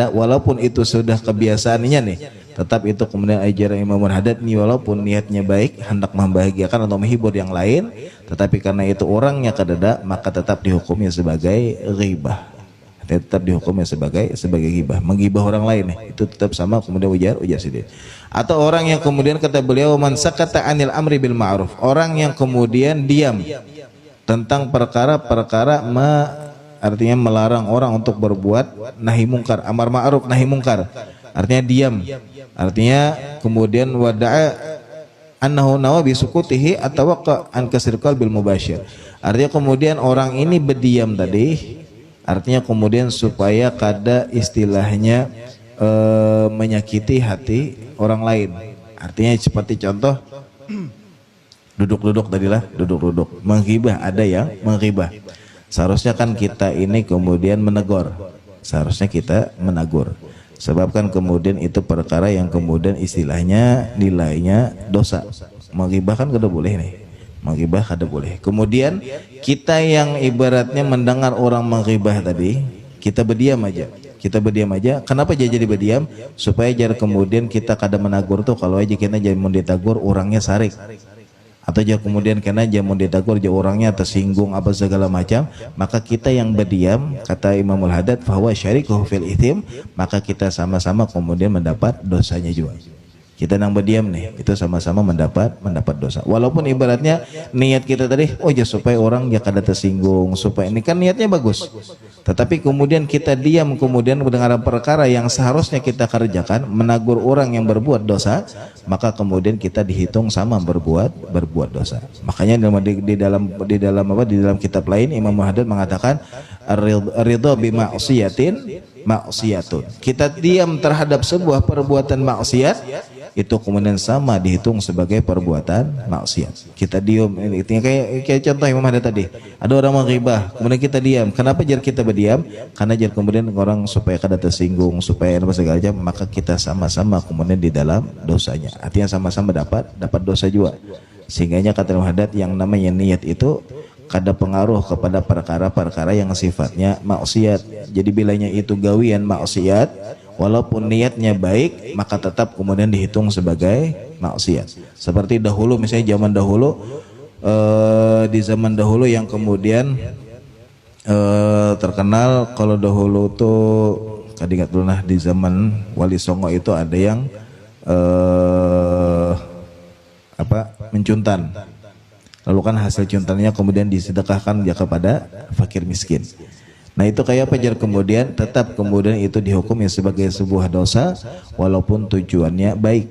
walaupun itu sudah kebiasaannya nih, tetap itu kemudian ajaran Imam Haddad nih, walaupun niatnya baik hendak membahagiakan atau menghibur yang lain, tetapi karena itu orangnya kadada, maka tetap dihukumnya sebagai ghibah. Tetap dihukumnya sebagai ghibah, menggibah orang lain nih, itu tetap sama kemudian ujar sidin. Atau orang yang kemudian kata beliau man sakata anil amri bil ma'ruf, orang yang kemudian diam tentang perkara-perkara artinya melarang orang untuk berbuat nahi mungkar, amar ma'ruf nahi mungkar, artinya diam, artinya kemudian wada'a annahu nawa bisukutihi atawaqqa an kasirqal bil mubasyir, artinya kemudian orang ini berdiam tadi, artinya kemudian supaya kada istilahnya menyakiti hati orang lain. Artinya seperti contoh duduk-duduk tadilah, duduk-duduk menghibah, ada yang menghibah. Seharusnya kan kita ini kemudian menegur. Seharusnya kita menegur. Sebab kan kemudian itu perkara yang kemudian istilahnya nilainya dosa. Menghibah kan kada boleh nih. Menghibah kada boleh. Kemudian kita yang ibaratnya mendengar orang menghibah tadi, kita berdiam aja. Kita berdiam aja. Kenapa jadi berdiam? Supaya jar kemudian kita kada menagur tuh, kalau aja kita jadi mau ditagur orangnya sarik. Atau jar kemudian kena aja mau ditagur jar orangnya tersinggung apa segala macam, maka kita yang berdiam, kata Imamul Haddad, bahwa syarikuhu fil ithim, maka kita sama-sama kemudian mendapat dosanya juga. Kita nang berdiam nih, itu sama-sama mendapat dosa. Walaupun ibaratnya niat kita tadi, oh ya supaya orang ya kada tersinggung, supaya ini kan niatnya bagus. Tetapi kemudian kita diam, kemudian mendengar perkara yang seharusnya kita kerjakan, menagur orang yang berbuat dosa, maka kemudian kita dihitung sama berbuat dosa. Makanya di dalam kitab lain Imam Haddad mengatakan ar-ridha bi ma'siyatun. Kita diam terhadap sebuah perbuatan maksiat, itu kemudian sama dihitung sebagai perbuatan maksiat. Kita diam, ini kayak contoh Imam Haddad tadi. Ada orang menghibah, kemudian kita diam. Kenapa jar kita berdiam? Karena jar kemudian orang supaya kada tersinggung, supaya apa segala macam, maka kita sama-sama kemudian di dalam dosanya. Artinya sama-sama dapat dosa juga. Sehingganya kata Imam Haddad yang namanya niat itu kada pengaruh kepada perkara-perkara yang sifatnya maksiat. Jadi bilanya itu gawian maksiat, walaupun niatnya baik, maka tetap kemudian dihitung sebagai maksiat. Seperti dahulu, misalnya zaman dahulu, di zaman dahulu yang kemudian terkenal, kalau dahulu tuh kadingat dulu nah, di zaman Wali Songo itu ada yang mencuntan. Lalu kan hasil cuntannya kemudian disedekahkan ya kepada fakir miskin. Nah itu kayak apa jar kemudian tetap kemudian itu dihukum ya sebagai sebuah dosa walaupun tujuannya baik,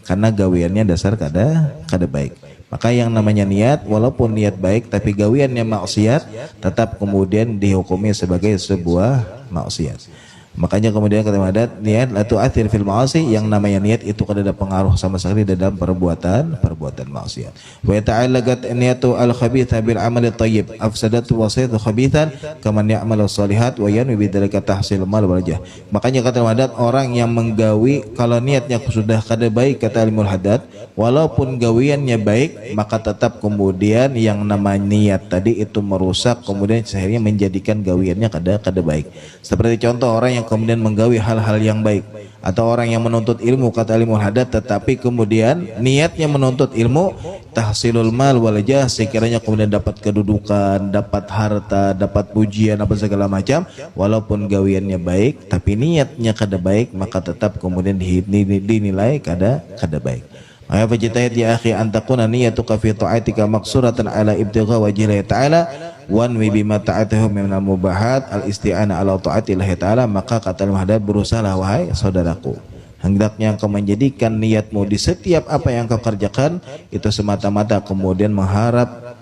karena gawiannya dasar kada baik. Maka yang namanya niat, walaupun niat baik tapi gawiannya maksiat, tetap kemudian dihukumi sebagai sebuah maksiat. Makanya kemudian kata Haddad, niat la tu'athir fil ma'asi, yang namanya niat itu kada ada pengaruh sama sekali dalam perbuatan maksiat. Wa ta'allaqat niyatu al-khabitha bil amali thayyib afsadatu wasaitu khabithan kama ya'malu shalihat wa yanwi bidzalika tahsil mal wal jah. Makanya kata Haddad, orang yang menggawi kalau niatnya sudah kada baik, kata Imamul Haddad, walaupun gawiannya baik, maka tetap kemudian yang namanya niat tadi itu merusak, kemudian akhirnya menjadikan gawiannya kada baik. Seperti contoh orang yang yang kemudian menggawi hal-hal yang baik, atau orang yang menuntut ilmu kata ilmu hadat tetapi kemudian niatnya menuntut ilmu tahsilul mal wal jah, sekiranya kemudian dapat kedudukan, dapat harta, dapat pujian apa segala macam, walaupun gawiannya baik tapi niatnya kada baik, maka tetap kemudian dinilai kada baik. Maka fajtahid ya akhi an takuna niyatuka fi ta'atika maqsuratan ala ibtigha wajhi ta'ala wanwi bima ta'atuhu minal mubahat al isti'ana ala ta'atillahi ta'ala. Maka kata al-muhaddad, berusahalah wahai saudaraku, hendaknya engkau menjadikan niatmu di setiap apa yang kau kerjakan itu semata-mata kemudian mengharap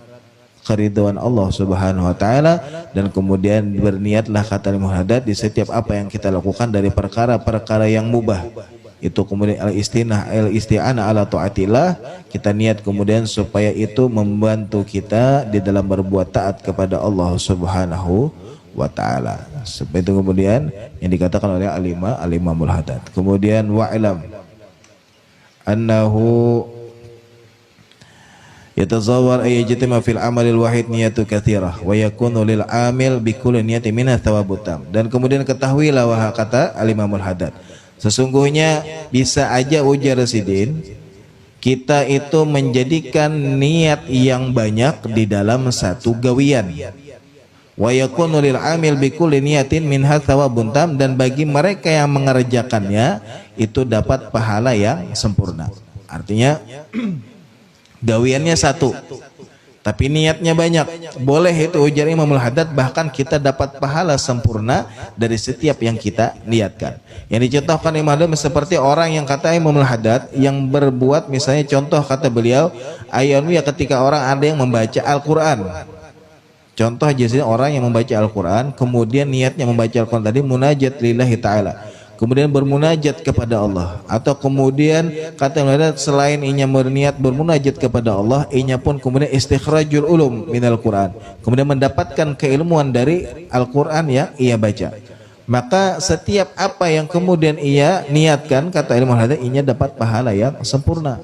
keridhaan Allah Subhanahu wa taala, dan kemudian berniatlah kata al-muhaddad di setiap apa yang kita lakukan dari perkara-perkara yang mubah. Itu kemudian al-isti'anah ala ta'atillah, kita niat kemudian supaya itu membantu kita di dalam berbuat taat kepada Allah Subhanahu wa ta'ala. Seperti itu kemudian yang dikatakan oleh al-Imamul Haddad. Kemudian wa'lam annahu yatazawwar ayyajtima fil amalil wahid niyatu katsirah wa yakunu lil amil bi kulli niyatin minha thawabut tam. Dan kemudian ketahuilah wahai kata al-Imamul Haddad, sesungguhnya bisa aja ujar Rasidin, kita itu menjadikan niat yang banyak di dalam satu gawian. Wa yakunu lil amil bi kulli niyatin minha thawabun tam, dan bagi mereka yang mengerjakannya itu dapat pahala yang sempurna. Artinya gawiannya satu tapi niatnya banyak, boleh itu ujar Imamul Haddad, bahkan kita dapat pahala sempurna dari setiap yang kita niatkan. Yang dicontohkan Imam Haddad seperti orang yang kata Imamul Haddad yang berbuat, misalnya contoh kata beliau, ayanu ya ketika orang ada yang membaca Al-Quran. Contoh aja orang yang membaca Al-Quran, kemudian niatnya membaca Al-Quran tadi munajat lillahi ta'ala, kemudian bermunajat kepada Allah, atau kemudian kata mereka selain inya berniat bermunajat kepada Allah, inya pun kemudian istikhrajul ulum minal Quran, kemudian mendapatkan keilmuan dari Al-Quran yang ia baca. Maka setiap apa yang kemudian ia niatkan, kata ilmu hadis, inya dapat pahala yang sempurna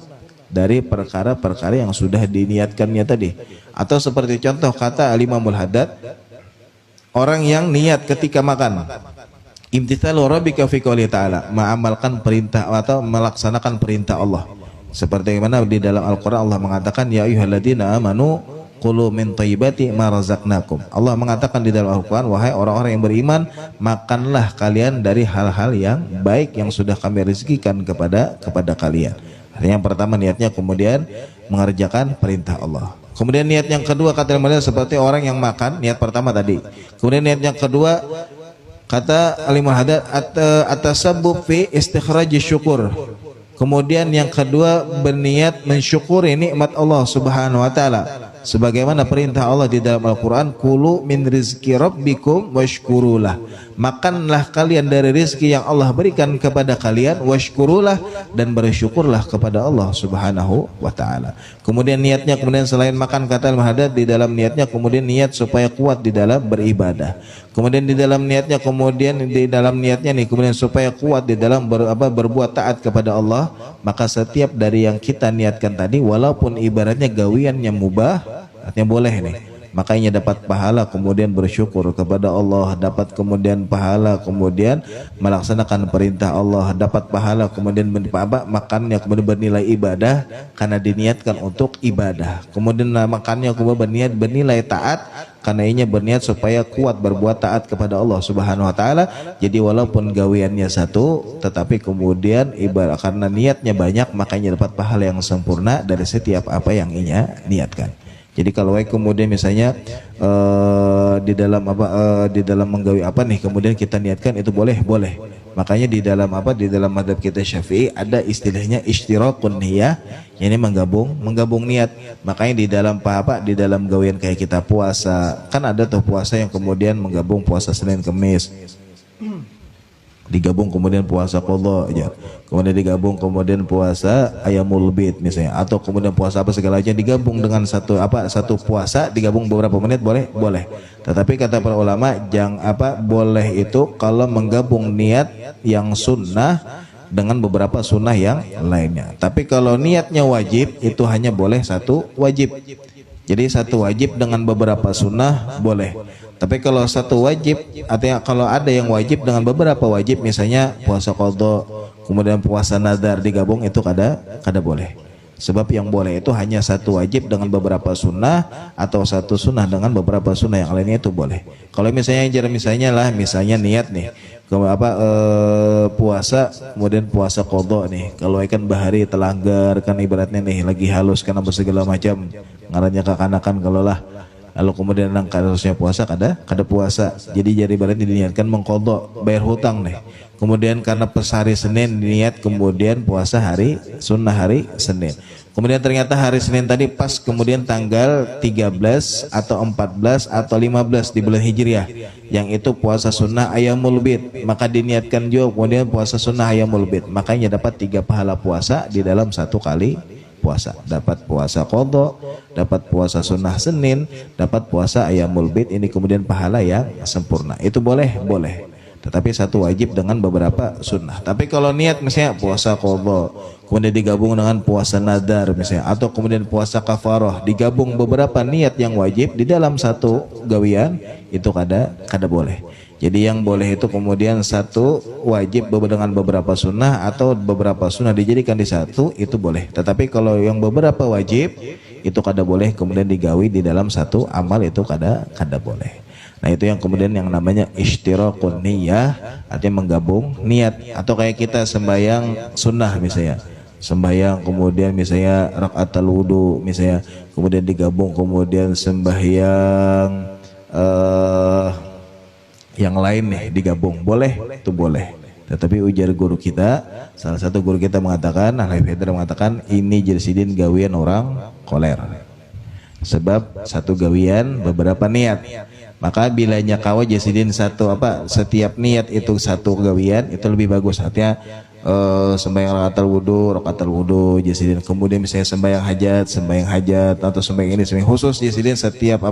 dari perkara-perkara yang sudah diniatkannya tadi. Atau seperti contoh kata Al-Imamul Haddad, orang yang niat ketika makan, imtithalu rabbika fi qouli ta'ala, mengamalkan perintah atau melaksanakan perintah Allah. Seperti mana di dalam Al-Qur'an Allah mengatakan ya ayyuhalladzina amanu qulu min thayyibati ma razaqnakum. Allah mengatakan di dalam Al-Qur'an, wahai orang-orang yang beriman, makanlah kalian dari hal-hal yang baik yang sudah kami rezekikan kepada kalian. Yang pertama niatnya kemudian mengerjakan perintah Allah. Kemudian niat yang kedua kata mereka seperti orang yang makan, niat pertama tadi. Kemudian niat yang kedua kata Al-Imam Haddad at-tasabbub fi istikhraj syukur. Kemudian yang kedua berniat mensyukuri nikmat Allah Subhanahu wa taala. Sebagaimana perintah Allah di dalam Al-Qur'an, kulu min rizki rabbikum washkurulah. Makanlah kalian dari rizki yang Allah berikan kepada kalian, washkurulah, dan bersyukurlah kepada Allah Subhanahu wa taala. Kemudian niatnya kemudian selain makan kata Al-Haddad, di dalam niatnya kemudian niat supaya kuat di dalam beribadah. Kemudian di dalam niatnya kemudian supaya kuat di dalam berbuat taat kepada Allah. Maka setiap dari yang kita niatkan tadi, walaupun ibaratnya gawiannya mubah, artinya boleh nih, makanya dapat pahala kemudian bersyukur kepada Allah, dapat kemudian pahala kemudian melaksanakan perintah Allah, dapat pahala kemudian makannya kemudian bernilai ibadah karena diniatkan untuk ibadah. Kemudian makannya kemudian bernilai taat karena ianya berniat supaya kuat berbuat taat kepada Allah Subhanahu wa taala. Jadi walaupun gawiannya satu tetapi kemudian ibadah karena niatnya banyak, makanya dapat pahala yang sempurna dari setiap apa yang ianya niatkan. Jadi kalau kemudian misalnya di dalam menggawi apa nih kemudian kita niatkan, itu boleh. Makanya di dalam mazhab kita Syafi'i ada istilahnya ishtirakun niyah, ini menggabung niat. Makanya di dalam gawian kayak kita puasa, kan ada tuh puasa yang kemudian menggabung puasa Senin Kamis, digabung kemudian puasa qadha aja, kemudian digabung kemudian puasa ayamul bid misalnya, atau kemudian puasa apa segala macam digabung dengan satu puasa, digabung beberapa menit, boleh. Tetapi kata para ulama boleh itu kalau menggabung niat yang sunnah dengan beberapa sunnah yang lainnya. Tapi kalau niatnya wajib itu hanya boleh satu wajib. Jadi satu wajib dengan beberapa sunnah boleh. Tapi kalau satu wajib, artinya kalau ada yang wajib dengan beberapa wajib, misalnya puasa qadha, kemudian puasa nadar digabung, itu kada boleh. Sebab yang boleh itu hanya satu wajib dengan beberapa sunnah, atau satu sunnah dengan beberapa sunnah, yang lainnya itu boleh. Kalau misalnya niat nih, puasa, kemudian puasa qadha nih, kalau ikan bahari telanggar kan ibaratnya nih lagi halus karena bersegala macam ngarannya kekanakan kalau lah, lalu kemudian harusnya puasa kada puasa, jadi ibaratnya diniatkan mengqadha, bayar hutang nih. Kemudian karena pas hari Senin niat, kemudian puasa hari sunnah hari Senin. Kemudian ternyata hari Senin tadi pas kemudian tanggal 13 atau 14 atau 15 di bulan Hijriah, yang itu puasa sunnah Ayyamul Bid, maka diniatkan juga kemudian puasa sunnah Ayyamul Bid, makanya dapat 3 pahala puasa di dalam satu kali puasa. Dapat puasa qadha, dapat puasa sunnah Senin, dapat puasa Ayyamul Bid, ini kemudian pahala yang sempurna. Itu boleh. Tetapi satu wajib dengan beberapa sunnah. Tapi kalau niat misalnya puasa qadha, kemudian digabung dengan puasa nadar misalnya, atau kemudian puasa kafarah, digabung beberapa niat yang wajib di dalam satu gawian, itu kada boleh. Jadi yang boleh itu kemudian satu wajib dengan beberapa sunnah, atau beberapa sunnah dijadikan di satu, itu boleh. Tetapi kalau yang beberapa wajib itu kada boleh kemudian digawi di dalam satu amal, itu kada boleh. Nah itu yang kemudian yang namanya ishtirakun niyah, artinya menggabung niat. Atau kayak kita sembahyang sunnah misalnya, sembahyang kemudian misalnya rakaatul wudu misalnya, kemudian digabung kemudian sembahyang yang lain nih digabung, boleh, itu boleh. Tetapi ujar guru kita, salah satu guru kita mengatakan, Al-Hafidh mengatakan ini jersidin gawian orang koler. Sebab satu gawian beberapa niat. Maka bilanya kawa jasidin setiap niat itu satu gawian, itu lebih bagus. Artinya sembahyang rakatul wudu jasidin, kemudian misalnya sembahyang hajat atau sembahyang ini sembahyang khusus jasidin, setiap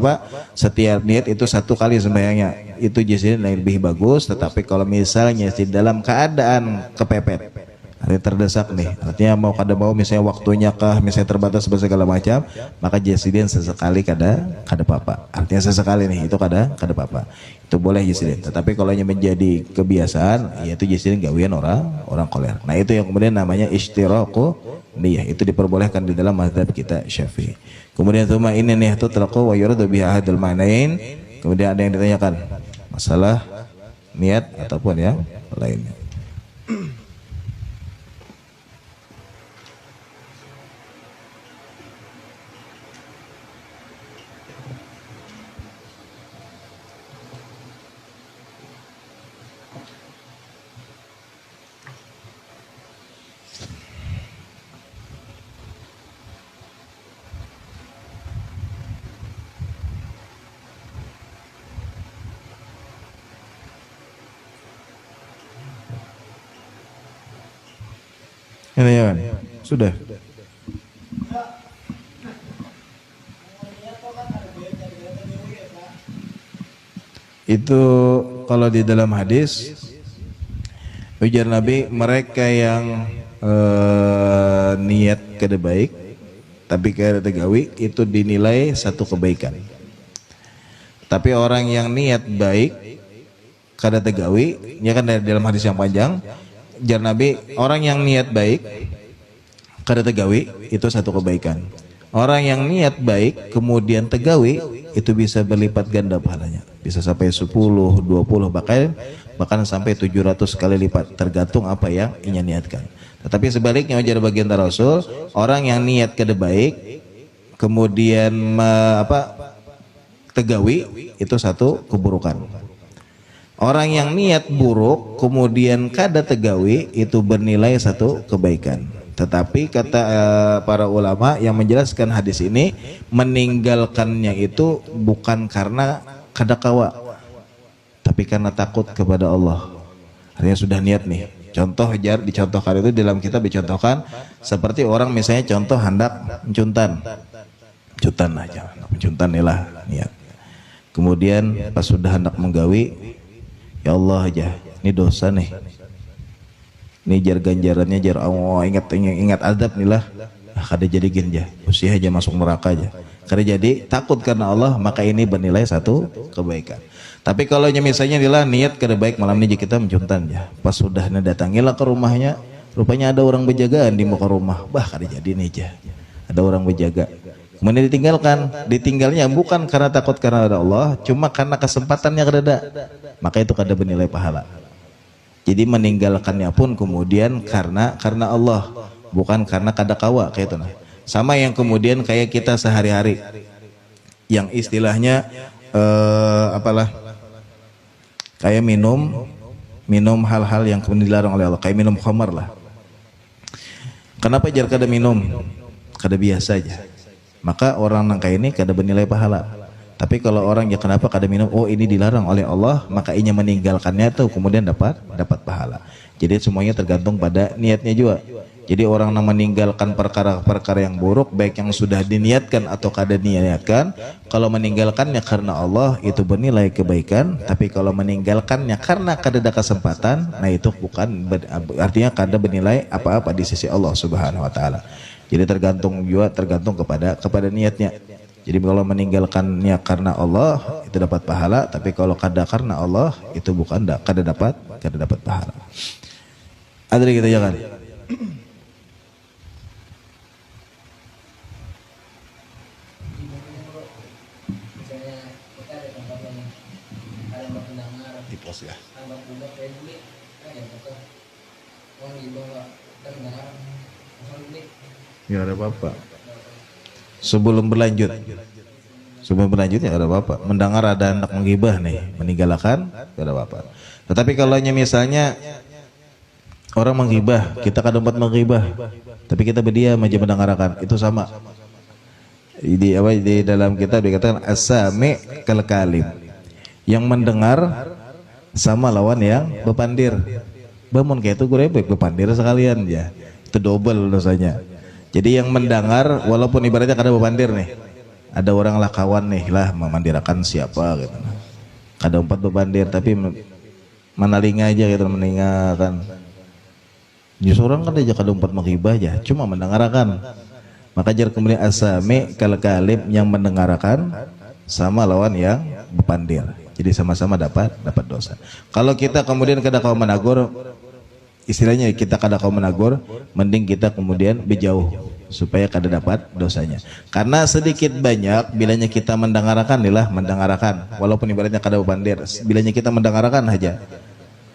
niat itu satu kali sembahyangnya, itu jasidin lebih bagus. Tetapi kalau misalnya di dalam keadaan kepepet, artinya terdesak nih, artinya mau misalnya waktunya misalnya terbatas segala macam, maka jasidin sesekali kada apa-apa. Artinya sesekali nih itu kada apa-apa, itu boleh jasidin. Tetapi kalau menjadi kebiasaan, yaitu jasidin gawian orang koler. Nah itu yang kemudian namanya ishtiraku niyah, itu diperbolehkan di dalam mazhab kita Syafi'i. Kemudian tuma ini nih tutlaqu wa yuradu biha ahadul ma'nain. Kemudian ada yang ditanyakan masalah niat ataupun yang lainnya. Ini ya kan? Sudah. Itu kalau di dalam hadis ujar Nabi, mereka yang niat kada baik tapi kada tegawi, itu dinilai satu kebaikan. Tapi orang yang niat baik kada tegawi, ya kan dalam hadis yang panjang, jar Nabi, orang yang niat baik kada tegawi itu satu kebaikan. Orang yang niat baik kemudian tegawi, itu bisa berlipat ganda pahalanya, bisa sampai 10, 20, bahkan sampai 700 kali lipat, tergantung apa yang ia niatkan. Tetapi sebaliknya ujar baginda Rasul, orang yang niat kada baik kemudian tegawi, itu satu keburukan. Orang yang niat buruk kemudian kada tegawi, itu bernilai satu kebaikan. Tetapi kata para ulama yang menjelaskan hadis ini, meninggalkannya itu bukan karena kada kawa, tapi karena takut kepada Allah. Artinya sudah niat nih. Contoh dicontohkan itu dalam kitab dicontohkan seperti orang misalnya contoh hendak mencuntan aja, mencuntan inilah niat. Kemudian pas sudah hendak menggawi, ya Allah aja, ini dosa nih. Ini jar ganjarannya jar Allah, ingat azab nih lah. Kada jadi gin aja, usia aja masuk neraka aja. Karena jadi takut karena Allah, maka ini bernilai satu kebaikan. Tapi kalau misalnya adalah niat kada baik, malam ini kita mencuntan ya. Pas sudah datangilah ke rumahnya, rupanya ada orang berjagaan di muka rumah. Bah, kada jadi nih aja. Ada orang berjaga. Kemudian ditinggalnya bukan karena takut karena ada Allah, cuma karena kesempatannya kada ada. Maka itu kada bernilai pahala. Jadi meninggalkannya pun kemudian karena Allah, bukan karena kada kawa kayak itu nah. Sama yang kemudian kayak kita sehari-hari yang istilahnya kayak minum hal-hal yang kemudian dilarang oleh Allah, kayak minum khamar lah. Kenapa jar kada minum? Kada biasa aja. Maka orang nang kayak ini kada bernilai pahala. Tapi kalau orang ya kenapa kada minum? Oh, ini dilarang oleh Allah, maka inya meninggalkannya tuh kemudian dapat pahala. Jadi semuanya tergantung pada niatnya juga. Jadi orang yang meninggalkan perkara-perkara yang buruk, baik yang sudah diniatkan atau kada diniatkan, kalau meninggalkannya karena Allah itu bernilai kebaikan. Tapi kalau meninggalkannya karena kada ada kesempatan, nah itu bukan, artinya kada bernilai apa-apa di sisi Allah Subhanahu Wa Taala. Jadi tergantung kepada niatnya. Jadi kalau meninggalkannya karena Allah itu dapat pahala, tapi kalau kada karena Allah itu bukan, kada dapat pahala. Ada kita jangan. Ya. Ya ada apa-apa. Sebelum berlanjut ya ada apa-apa. Mendengar ada anak menggibah nih, meninggalkan, ada apa-apa. Tetapi kalau misalnya orang menggibah, kita kada dapat menggibah, tapi kita berdiam aja mendengarkan, itu sama. Di dalam kitab dikatakan as-sami kal kalim. Yang mendengar sama lawan yang bepandir. Bangun kayak itu gue bepandir sekalian ya. Itu double dosanya. Jadi yang mendengar walaupun ibaratnya kada bepandir nih. Ada orang lah kawan nih lah memandirakan siapa gitu. Kada empat bepandir tapi manalinga aja gitu meninggalkan. Justru orang kan aja kada empat menghibah aja, cuma mendengarkan. Maka jar kemudian asami kal kalim, yang mendengarkan sama lawan yang bepandir. Jadi sama-sama dapat dosa. Kalau kita kemudian kada kau menagur, istilahnya kita kada kau menagur, mending kita kemudian berjauh supaya kada dapat dosanya. Karena sedikit banyak bilanya kita mendengarkan walaupun ibaratnya kada bepandir, bilanya kita mendengarkan aja.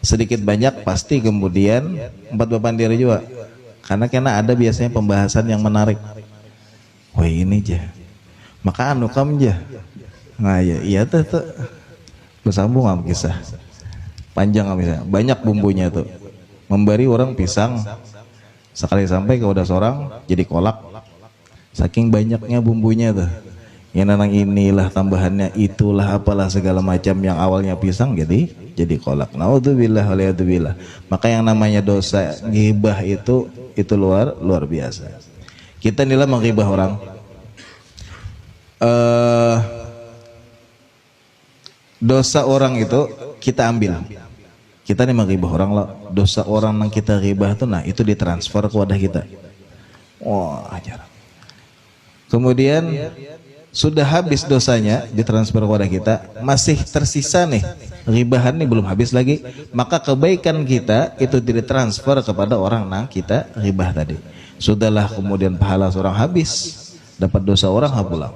Sedikit banyak pasti kemudian empat bepandir juga. Karena ada biasanya pembahasan yang menarik. Wah ini aja. Maka anu kam aja. Nah ya iya tuh. Bersambung am kisah panjang misalnya, banyak bumbunya tuh. Memberi orang pisang sekali sampai ke udah seorang jadi kolak, saking banyaknya bumbunya tuh. Yang nanang inilah tambahannya, itulah apalah segala macam, yang awalnya pisang jadi kolak. Naudzubillah waliyadzubillah. Maka yang namanya dosa ghibah itu luar biasa. Kita nilai menghibah orang. Dosa orang itu kita ambil. Kita nih menghibah orang loh. Dosa orang yang kita ghibah tuh, nah itu ditransfer ke wadah kita. Wah, ajar. Kemudian sudah habis dosanya ditransfer ke wadah kita, masih tersisa nih ghibahan nih belum habis lagi, maka kebaikan kita itu ditransfer kepada orang yang kita ghibah tadi. Sudahlah kemudian pahala seorang habis, dapat dosa orang pulang.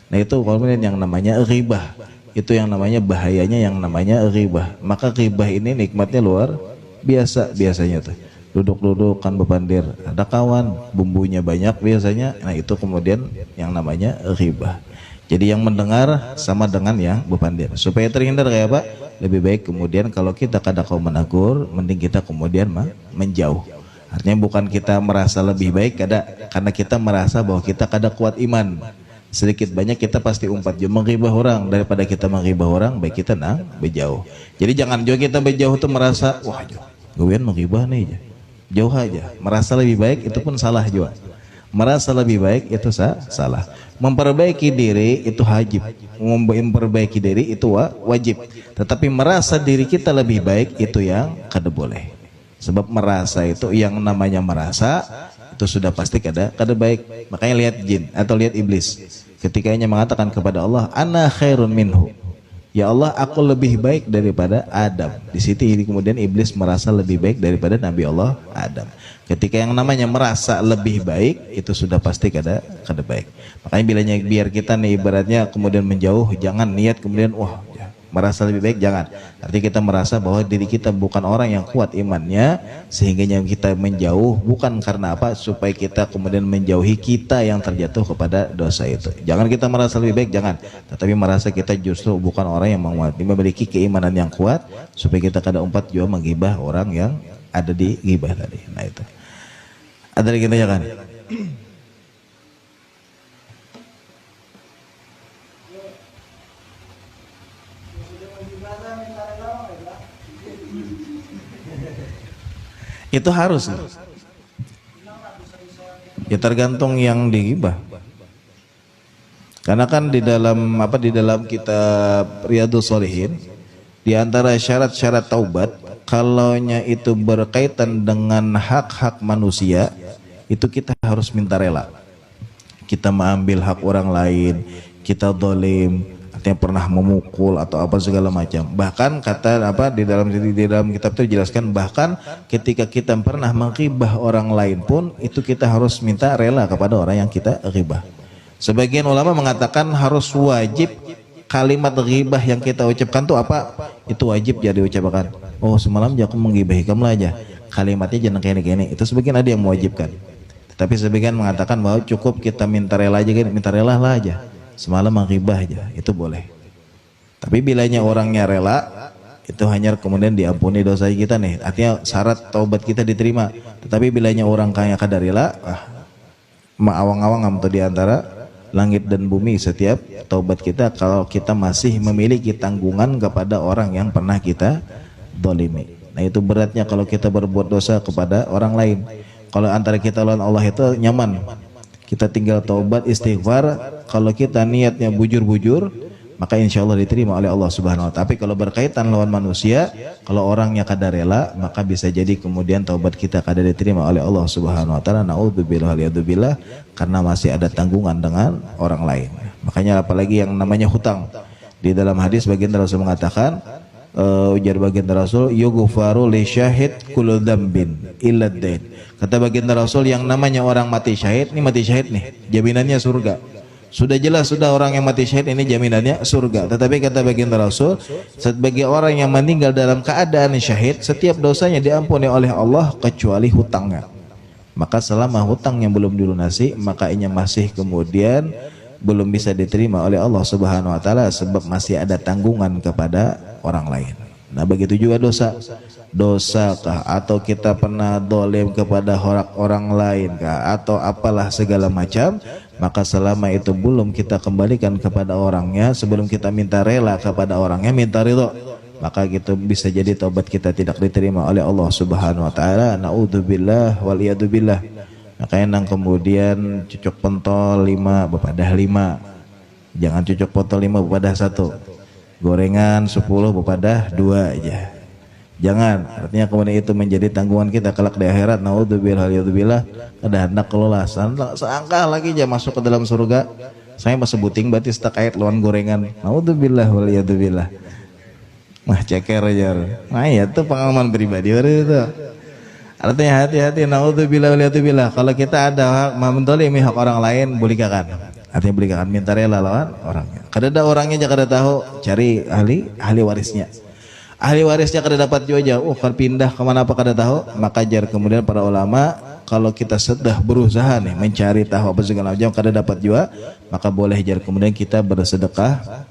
Nah itu kemudian yang namanya ghibah. Itu yang namanya bahayanya yang namanya ghibah. Maka ghibah ini nikmatnya luar biasanya tuh. Duduk-duduk kan bepandir, ada kawan, bumbunya banyak biasanya. Nah itu kemudian yang namanya ghibah. Jadi yang mendengar sama dengan yang bepandir. Supaya terhindar kayak apa? Lebih baik kemudian kalau kita kada kau menegur, mending kita kemudian menjauh. Artinya bukan kita merasa lebih baik karena kita merasa bahwa kita kada kuat iman. Sedikit banyak kita pasti umpat jauh menghibah orang, daripada kita menghibah orang baik kita berjauh. Jadi jangan juga kita berjauh tuh merasa wah gue menghibah nih, jauh aja. Merasa lebih baik itu pun salah juga. Merasa lebih baik itu salah. Memperbaiki diri itu wajib. Memperbaiki diri itu wajib. Tetapi merasa diri kita lebih baik itu yang kada boleh. Sebab merasa itu yang namanya merasa itu sudah pasti kada baik. Makanya lihat jin atau lihat iblis. ketika ia mengatakan kepada Allah, ana khairun minhu, ya Allah, aku lebih baik daripada Adam. Di situ kemudian iblis merasa lebih baik daripada Nabi Allah Adam. Ketika yang namanya merasa lebih baik, itu sudah pasti kada baik. Makanya bilanya biar kita nih ibaratnya kemudian menjauh, jangan niat kemudian wah merasa lebih baik, jangan. Artinya kita merasa bahwa diri kita bukan orang yang kuat imannya, sehingga kita menjauh bukan karena apa, supaya kita kemudian menjauhi kita yang terjatuh kepada dosa itu. Jangan kita merasa lebih baik, jangan. Tetapi merasa kita justru bukan orang yang memiliki keimanan yang kuat, supaya kita kada umpat juga menggibah orang yang ada di gibah tadi. Nah itu. Ada lagi tanya kan? Itu harus ya, tergantung yang digibah. Karena kan di dalam kitab Riyadhus Shalihin, di antara syarat-syarat taubat, kalaunya itu berkaitan dengan hak-hak manusia, itu kita harus minta rela. Kita mengambil hak orang lain, kita zalim, artinya pernah memukul atau apa segala macam. Bahkan kata di dalam kitab itu dijelaskan, bahkan ketika kita pernah menghibah orang lain pun, itu kita harus minta rela kepada orang yang kita ghibah. Sebagian ulama mengatakan harus wajib kalimat ghibah yang kita ucapkan tuh apa? Itu wajib jadi ucapkan. Oh, semalam aku menggibahi kamu aja. Kalimatnya jangan kayak gini. Itu sebagian ada yang mewajibkan. Tapi sebagian mengatakan bahwa cukup kita minta rela aja, minta rela lah aja. Semalam menghibah aja, itu boleh. Tapi bilanya orangnya rela, itu hanya kemudian diampuni dosa kita nih. Artinya syarat taubat kita diterima. Tetapi bilanya orang kaya kada rela, maawang-awang atau diantara langit dan bumi setiap taubat kita, kalau kita masih memiliki tanggungan kepada orang yang pernah kita dolimi. Nah itu beratnya kalau kita berbuat dosa kepada orang lain. Kalau antara kita lawan Allah itu nyaman, kita tinggal taubat istighfar. Kalau kita niatnya bujur-bujur, maka insya Allah diterima oleh Allah Subhanahu Wa Taala. Tapi kalau berkaitan lawan manusia, kalau orangnya kada rela, maka bisa jadi kemudian taubat kita kada diterima oleh Allah Subhanahu Wa Taala. Naudzubillah waliyadzubillah, karena masih ada tanggungan dengan orang lain. Makanya apalagi yang namanya hutang. Di dalam hadis baginda Rasul mengatakan, ujar baginda Rasul, yughfaru li syahid kullu dzambin illa dain. Kata baginda Rasul, yang namanya orang mati syahid, ini mati syahid nih, jaminannya surga. Sudah jelas, sudah orang yang mati syahid ini jaminannya surga. Tetapi kata baginda Rasul, sebagai orang yang meninggal dalam keadaan syahid, setiap dosanya diampuni oleh Allah kecuali hutangnya. Maka selama hutangnya belum dilunasi, maka ini masih kemudian belum bisa diterima oleh Allah Subhanahu Wa Taala, sebab masih ada tanggungan kepada orang lain. Nah begitu juga dosa kah, atau kita pernah dolim kepada orang lain kah, atau apalah segala macam, maka selama itu belum kita kembalikan kepada orangnya, sebelum kita minta rela kepada orangnya, minta ridho, maka gitu bisa jadi taubat kita tidak diterima oleh Allah Subhanahu Wa Taala. Naudzubillah waliyadzubillah. Makanya nang kemudian cucuk pentol 5 bepadah 5, jangan cucuk pentol 5 bepadah 1, gorengan 10 bepadah 2 aja. Jangan, artinya kemudian itu menjadi tanggungan kita kelak di akhirat. Naudzubillah waliyadzubillah, kada hendak kelola seangkah lagi aja masuk ke dalam surga. Saya masih buting berarti setakait lawan gorengan. Naudzubillah waliyadzubillah. Nah ceker aja. Nah ya itu pengalaman pribadi itu. Artinya hati-hati, naudzubillah waliyadzubillah. Kalau kita ada hak mendolimi hak orang lain, bolehkan. Artinya bolehkan, minta rela lawan orangnya. Kada ada orangnya jangan kada tahu, cari ahli warisnya. Ahli warisnya kada dapat juga, kalau pindah kemana apa kada tahu, maka jar kemudian para ulama, kalau kita sudah berusaha nih mencari tahu apa segala macam kada dapat juga, maka boleh jar kemudian kita bersedekah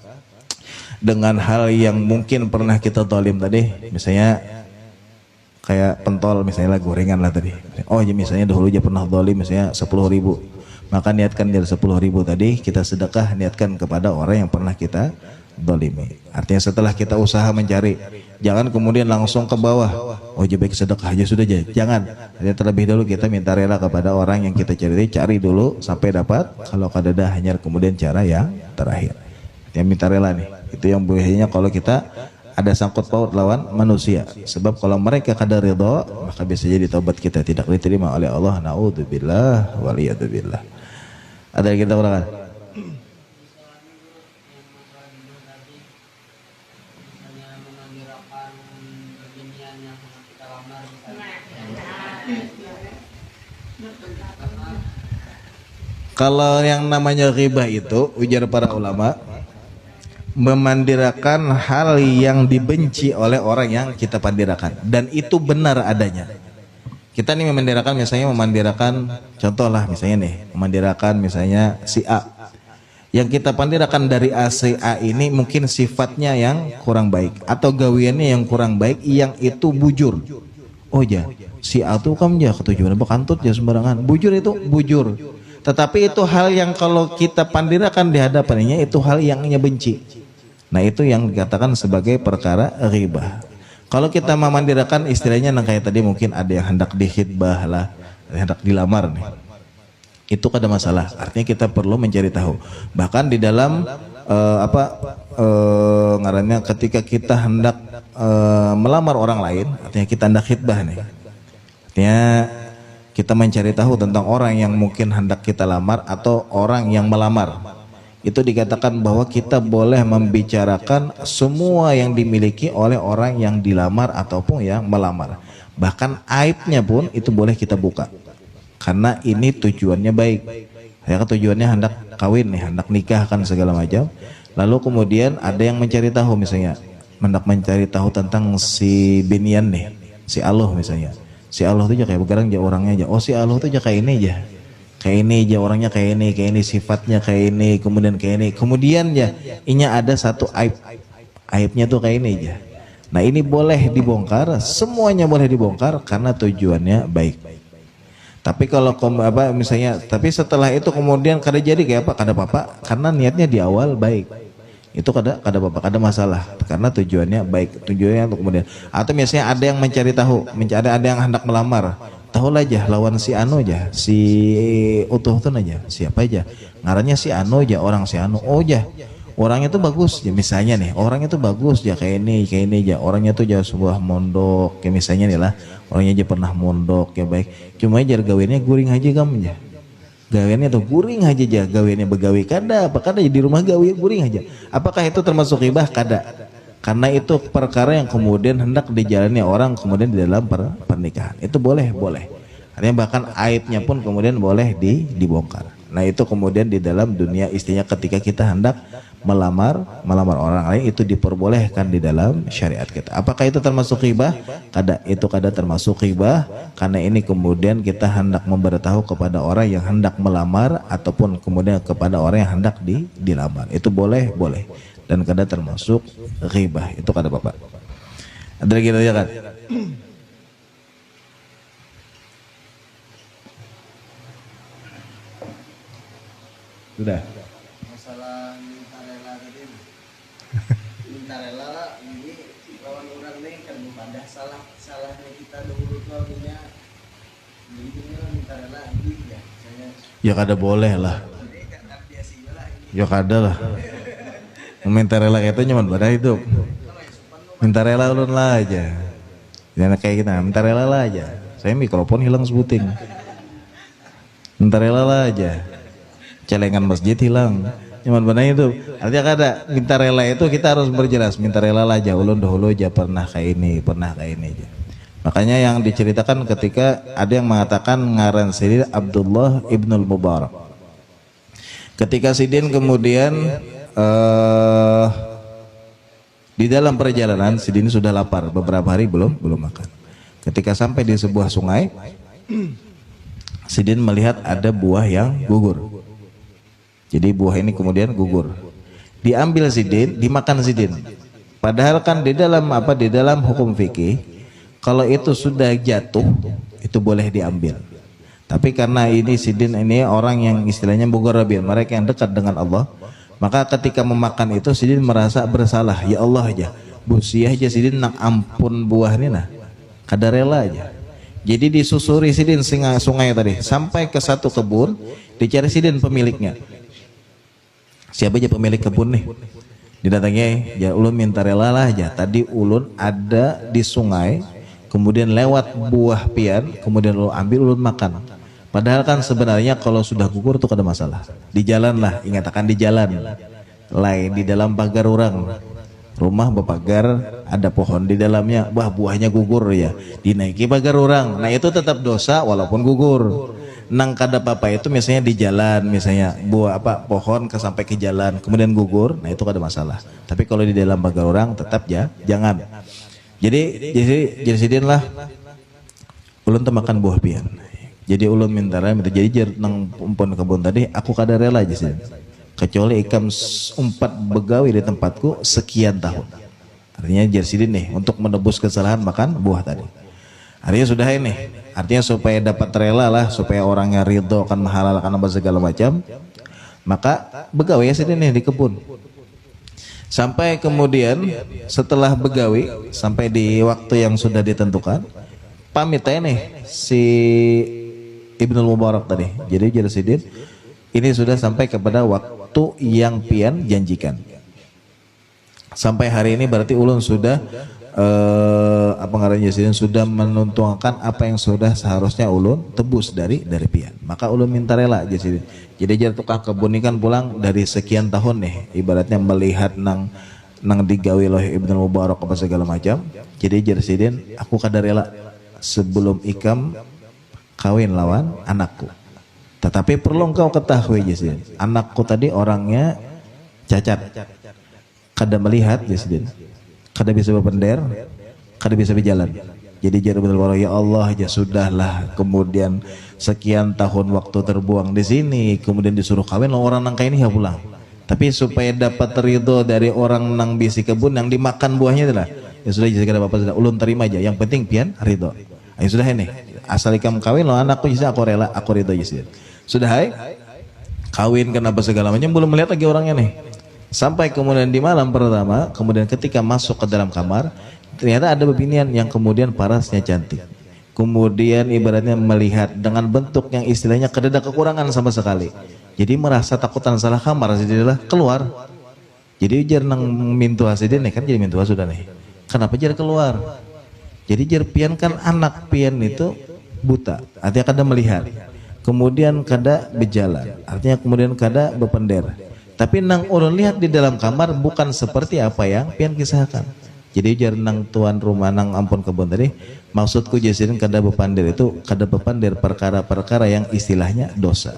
dengan hal yang mungkin pernah kita zalim tadi, misalnya kayak pentol, misalnya gorengan lah tadi. Oh ya misalnya dahulu aja pernah zalim misalnya 10.000, maka niatkan dari 10.000 tadi kita sedekah, niatkan kepada orang yang pernah kita dolimi. Artinya setelah kita usaha mencari, jangan kemudian langsung ke bawah. Oh jadi baik sedekah aja sudah aja. Jangan. Artinya terlebih dulu kita minta rela kepada orang yang kita cari dulu sampai dapat. Kalau kadada hanya kemudian cara yang terakhir. Artinya minta rela nih. Itu yang bahayanya kalau kita ada sangkut paut lawan manusia. Sebab kalau mereka kada ridha, maka bisa jadi taubat kita tidak diterima oleh Allah. Naudzubillah waliyadzubillah. Ada yang kita urangkan? Kalau yang namanya ghibah itu, ujar para ulama, memandirakan hal yang dibenci oleh orang yang kita pandirakan, dan itu benar adanya. Kita nih memandirakan, misalnya memandirakan, contoh lah misalnya nih, memandirakan misalnya si A. Yang kita pandirakan dari A, si A ini mungkin sifatnya yang kurang baik atau gawiannya yang kurang baik, yang itu bujur. Oh ya, si A tuh kan ya ketujuan apa kantut ya sembarangan. Bujur itu bujur. Tetapi itu hal yang kalau kita pandirakan di hadapannya itu hal yang ia benci. Nah itu yang dikatakan sebagai perkara ghibah. Kalau kita memandirakan istilahnya kayak tadi mungkin ada yang hendak dihitbah lah, hendak dilamar nih. Itu kada masalah. Artinya kita perlu mencari tahu. Bahkan di dalam ngarannya ketika kita hendak melamar orang lain, artinya kita hendak khitbah nih. Artinya kita mencari tahu tentang orang yang mungkin hendak kita lamar atau orang yang melamar. Itu dikatakan bahwa kita boleh membicarakan semua yang dimiliki oleh orang yang dilamar ataupun yang melamar. Bahkan aibnya pun itu boleh kita buka. Karena ini tujuannya baik. Ya, tujuannya hendak kawin nih, hendak nikah kan segala macam. Lalu kemudian ada yang mencari tahu misalnya, hendak mencari tahu tentang si Binian nih, si Aloh misalnya. Si Allah tuh aja kayak begarang aja orangnya aja. Oh si Allah tuh aja kayak ini aja. Kayak ini aja orangnya kayak ini sifatnya kayak ini, kemudian kayak ini. Kemudian ya, inya ada satu aib. Aibnya tuh kayak ini aja. Nah ini boleh dibongkar, semuanya boleh dibongkar karena tujuannya baik. Tapi kalau misalnya, tapi setelah itu kemudian kada jadi kayak apa? Kada apa-apa karena niatnya di awal baik. Itu kada apa-apa, kada masalah karena tujuannya baik, tujuannya untuk kemudian. Atau misalnya ada yang mencari tahu, ada yang hendak melamar, tahu aja lawan si Anu aja, si Utuh tuh aja, siapa aja, ngarannya si Anu aja, orang si Anu, oh aja, orangnya tuh bagus, ya misalnya nih, orangnya tuh bagus ya kayak ini aja, orangnya tuh aja sebuah mondok, kayak misalnya nih lah, orangnya aja pernah mondok ya baik, cuma aja gawinnya guring aja kamu ya. Gawiannya tuh guring aja aja, gawiannya begawi kada apa kada di rumah gawi guring aja. Apakah itu termasuk ghibah? Kada. Karena itu perkara yang kemudian hendak dijalani orang kemudian di dalam pernikahan. Itu boleh. Artinya bahkan aibnya pun kemudian boleh dibongkar. Nah itu kemudian di dalam dunia istrinya ketika kita hendak melamar orang lain itu diperbolehkan di dalam syariat kita. Apakah itu termasuk ghibah? Kada, itu kada termasuk ghibah karena ini kemudian kita hendak memberitahu kepada orang yang hendak melamar ataupun kemudian kepada orang yang hendak dilamar. Itu boleh dan kada termasuk ghibah. Itu kada Bapak. Ada lagi ya kan? Sudah. Masalah minta rela tadi. Minta rela lah ini lawan orang nih kan pada salahnya kita dulu tuh punya. Jadi kita minta rela ini ya. Ya kada boleh lah. Ya kada lah. Minta rela itu nyaman pada hidup. Minta rela ulun lah aja. Jangan kayak kita, minta rela lah aja. Saya mikrofon hilang sebuting. Minta rela lah aja. Celengan masjid hilang. Cuman benar itu. Artinya kada minta rela itu kita harus berjelas. Minta rela lah aja. Ulun dahulu aja pernah kayak ini aja. Makanya yang diceritakan ketika ada yang mengatakan ngaran Sidin Abdullah ibnul Mubarak. Ketika Sidin kemudian di dalam perjalanan Sidin sudah lapar beberapa hari belum makan. Ketika sampai di sebuah sungai, Sidin melihat ada buah yang gugur. Jadi buah ini kemudian gugur. Diambil Sidin, dimakan Sidin. Padahal kan di dalam hukum fikih, kalau itu sudah jatuh, itu boleh diambil. Tapi karena ini Sidin ini orang yang istilahnya muqarrabin, mereka yang dekat dengan Allah, maka ketika memakan itu Sidin merasa bersalah. Ya Allah aja, busiah aja Sidin nak ampun buah ini nah. Kada rela aja. Jadi disusuri Sidin sungai tadi sampai ke satu kebun, dicari Sidin pemiliknya. Siapa aja pemilik kebun nih? Didatangi, ya ulun minta rela lah aja. Tadi ulun ada di sungai, kemudian lewat buah pian, kemudian ulun ambil ulun makan. Padahal kan sebenarnya kalau sudah gugur itu kada masalah. Di jalan lah, ingat akan di jalan. Lain di dalam pagar orang. rumah bepagar, ada pohon di dalamnya, buahnya gugur ya, dinaiki pagar orang. Nah itu tetap dosa walaupun gugur. Nang kada apa itu misalnya di jalan, misalnya buah pohon sampai ke jalan kemudian gugur, nah itu kada masalah. Tapi kalau di dalam pagar orang tetap ya jangan. Jadi sidin lah ulun tuh makan buah pian. Jadi ulun minta jadi nang umpun kebun tadi aku kada rela aja sih. Kecuali ikam umpat begawi di tempatku sekian tahun. Artinya jersidin nih untuk menebus kesalahan makan buah tadi. Artinya sudah ini. Artinya supaya dapat rela lah, supaya orangnya ridho akan menghalalkan apa segala macam, maka begawi ya sidin nih di kebun. Sampai kemudian setelah begawi sampai di waktu yang sudah ditentukan, pamit aja nih si Ibnul Mubarak tadi. Jadi jersidin ini sudah sampai kepada waktu yang pian janjikan. Sampai hari ini berarti ulun sudah sudah menuntuangkan apa yang sudah seharusnya ulun tebus dari pian. Maka ulun minta rela Jasidin. Jadi jar tukang kebun ini kan pulang dari sekian tahun nih, ibaratnya melihat nang digawi oleh Ibnu Mubarak apa segala macam. Jadi Jasidin aku kada rela sebelum ikam kawin lawan anakku. Tetapi perlu engkau ketahui Jasidin, anakku tadi orangnya cacat, kada melihat Jasidin, kada bisa berpender, kada bisa berjalan. Jadi jadi betul ya Allah ya sudahlah. Kemudian sekian tahun waktu terbuang di sini, kemudian disuruh kawin orang nang kayak ini ya pulang. Tapi supaya dapat ridho dari orang nang bisi kebun yang dimakan buahnya itulah. Ya sudah jadi kada apa-apa sudah ulun terima aja. Yang penting pian ridho. Ya sudah ini. Asal ikam kawin lo anakku jadi aku rela, aku ridho Jasidin. Sudah hai kawin kenapa segala macam belum melihat lagi orangnya nih. Sampai kemudian di malam pertama, kemudian ketika masuk ke dalam kamar, ternyata ada bebinian yang kemudian parasnya cantik. Kemudian ibaratnya melihat dengan bentuk yang istilahnya kededa kekurangan sama sekali. Jadi merasa takutan salah kamar, jadilah keluar. Jadi jar nang mintu hasidin nih kan jadi mintu sudah nih. Kenapa jar keluar? Jadi jar pian kan anak pian itu buta, artinya kada melihat. Kemudian kada berjalan, artinya kemudian kada berpender. Tapi nang ulun lihat di dalam kamar bukan seperti apa yang pian kisahkan. Jadi jar nang tuan rumah nang ampun kebun tadi, maksudku Jasidin kada berpandir itu kada berpandir perkara-perkara yang istilahnya dosa.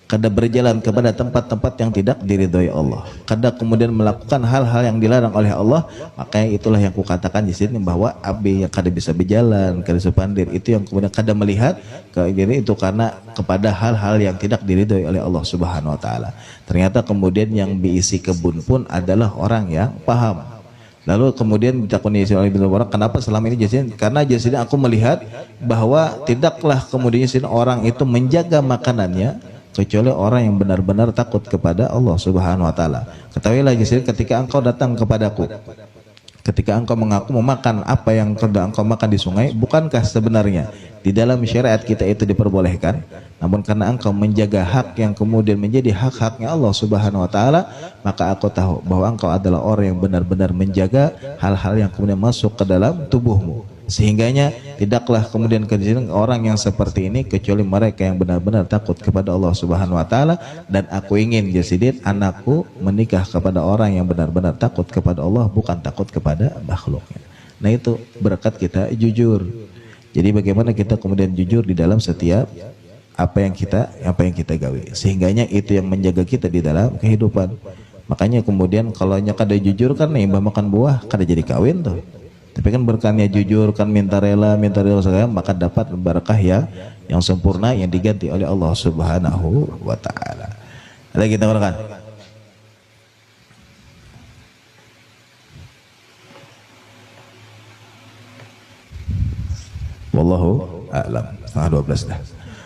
Kada berjalan kepada tempat-tempat yang tidak diridhoi Allah. Kada kemudian melakukan hal-hal yang dilarang oleh Allah. Makanya itulah yang kukatakan di sini bahwa abi yang kada bisa berjalan, kada bisa pandir itu yang kemudian kada melihat. Jadi itu karena kepada hal-hal yang tidak diridhoi oleh Allah Subhanahu Wa Taala. Ternyata kemudian yang diisi kebun pun adalah orang yang paham. Lalu kemudian ditakuni oleh Ibnu Mubarak, kenapa selama ini Jasidin? Karena Jasidin aku melihat bahwa tidaklah kemudian Jasidin orang itu menjaga makanannya kecuali orang yang benar-benar takut kepada Allah Subhanahu Wa Taala. Ketahuilah Jasidin, ketika engkau datang kepadaku, ketika engkau mengaku memakan apa yang engkau makan di sungai, bukankah sebenarnya di dalam syariat kita itu diperbolehkan? Namun karena engkau menjaga hak yang kemudian menjadi hak-haknya Allah Subhanahu Wa Taala, maka aku tahu bahwa engkau adalah orang yang benar-benar menjaga hal-hal yang kemudian masuk ke dalam tubuhmu. Sehingganya tidaklah kemudian kejadian orang yang seperti ini kecuali mereka yang benar-benar takut kepada Allah Subhanahu Wa Taala. Dan aku ingin Jasidin anakku menikah kepada orang yang benar-benar takut kepada Allah, bukan takut kepada makhluknya. Nah itu berkat kita jujur. Jadi bagaimana kita kemudian jujur di dalam setiap apa yang kita gawe, sehingganya itu yang menjaga kita di dalam kehidupan. Makanya kemudian kalau kada jujur kan nih makan buah kada jadi kawin tuh. Tapi kan berkahnya jujur kan minta rela segala, maka dapat barakah ya yang sempurna yang diganti oleh Allah Subhanahu Wa Taala. Ada kita berkah. Wallahu a'lam. 12 dah.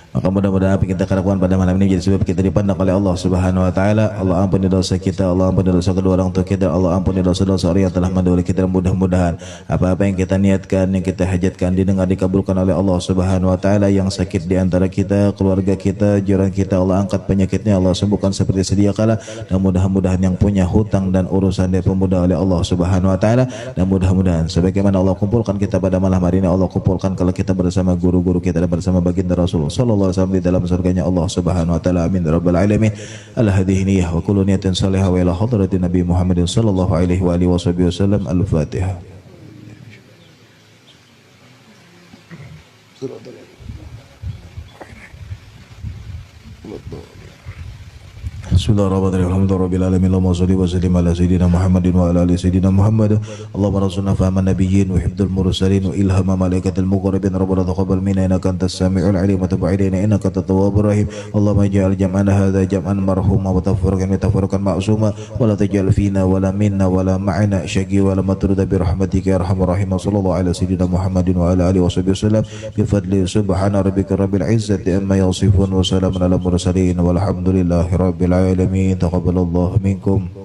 Maka mudah-mudahan apa kita lakukan pada malam ini jadi sebab kita dipandang oleh Allah Subhanahu Wa Taala. Allah ampuni dosa kita, Allah ampuni dosa kedua orang tua kita, Allah ampuni dosa-dosa orang yang telah mendahului kita. Mudah-mudahan apa-apa yang kita niatkan, yang kita hajatkan didengar dikabulkan oleh Allah Subhanahu Wa Taala. Yang sakit di antara kita, keluarga kita, jiran kita, Allah angkat penyakitnya, Allah sembuhkan seperti sedia kala. Dan mudah-mudahan yang punya hutang dan urusan dia pemudah oleh Allah Subhanahu Wa Taala. Dan mudah-mudahan sebagaimana Allah kumpulkan kita pada malam hari ini, Allah kumpulkan kalau kita bersama guru-guru kita dan bersama baginda Rasulullah sallallahu sallallahu alaihi wasallam di dalam surganya Allah Subhanahu wa taala. Amin ya rabbal alamin. Ala hadhihi niyyah wa kullu niyatin salihah wa ila hadratin Nabi Muhammadin sallallahu alaihi wa alihi wasallam. Al-Fatihah. Bismillahirrahmanirrahim. Alhamdulillahirabbil alamin. Allahumma shalli wa sallim ala sayyidina Muhammadin wa ala ali sayyidina Muhammad. Allahumma rasulna fahman nabiyyin wa hifdzal mursalin wa ilhama malaikatil muqarrabin. Rabbana taqabbal minna innaka antas samiul alim wa tub alaina innaka antat tawwabur rahim. Allahumma ij'al jam'ana hadza jam'an marhuma wa tafurqan ma'suma wa la taj'al fina wa la minna wa la ma'ana syaqi wa la matruda bi rahmatika ya arhamar rahim. Sallallahu ala sayyidina Muhammadin wa ala alihi wasallam bi fadli subhana rabbika rabbil izzati amma yasifun wa salamun ala mursalin walhamdulillahi rabbil alamin. Taqabbalallahu minkum.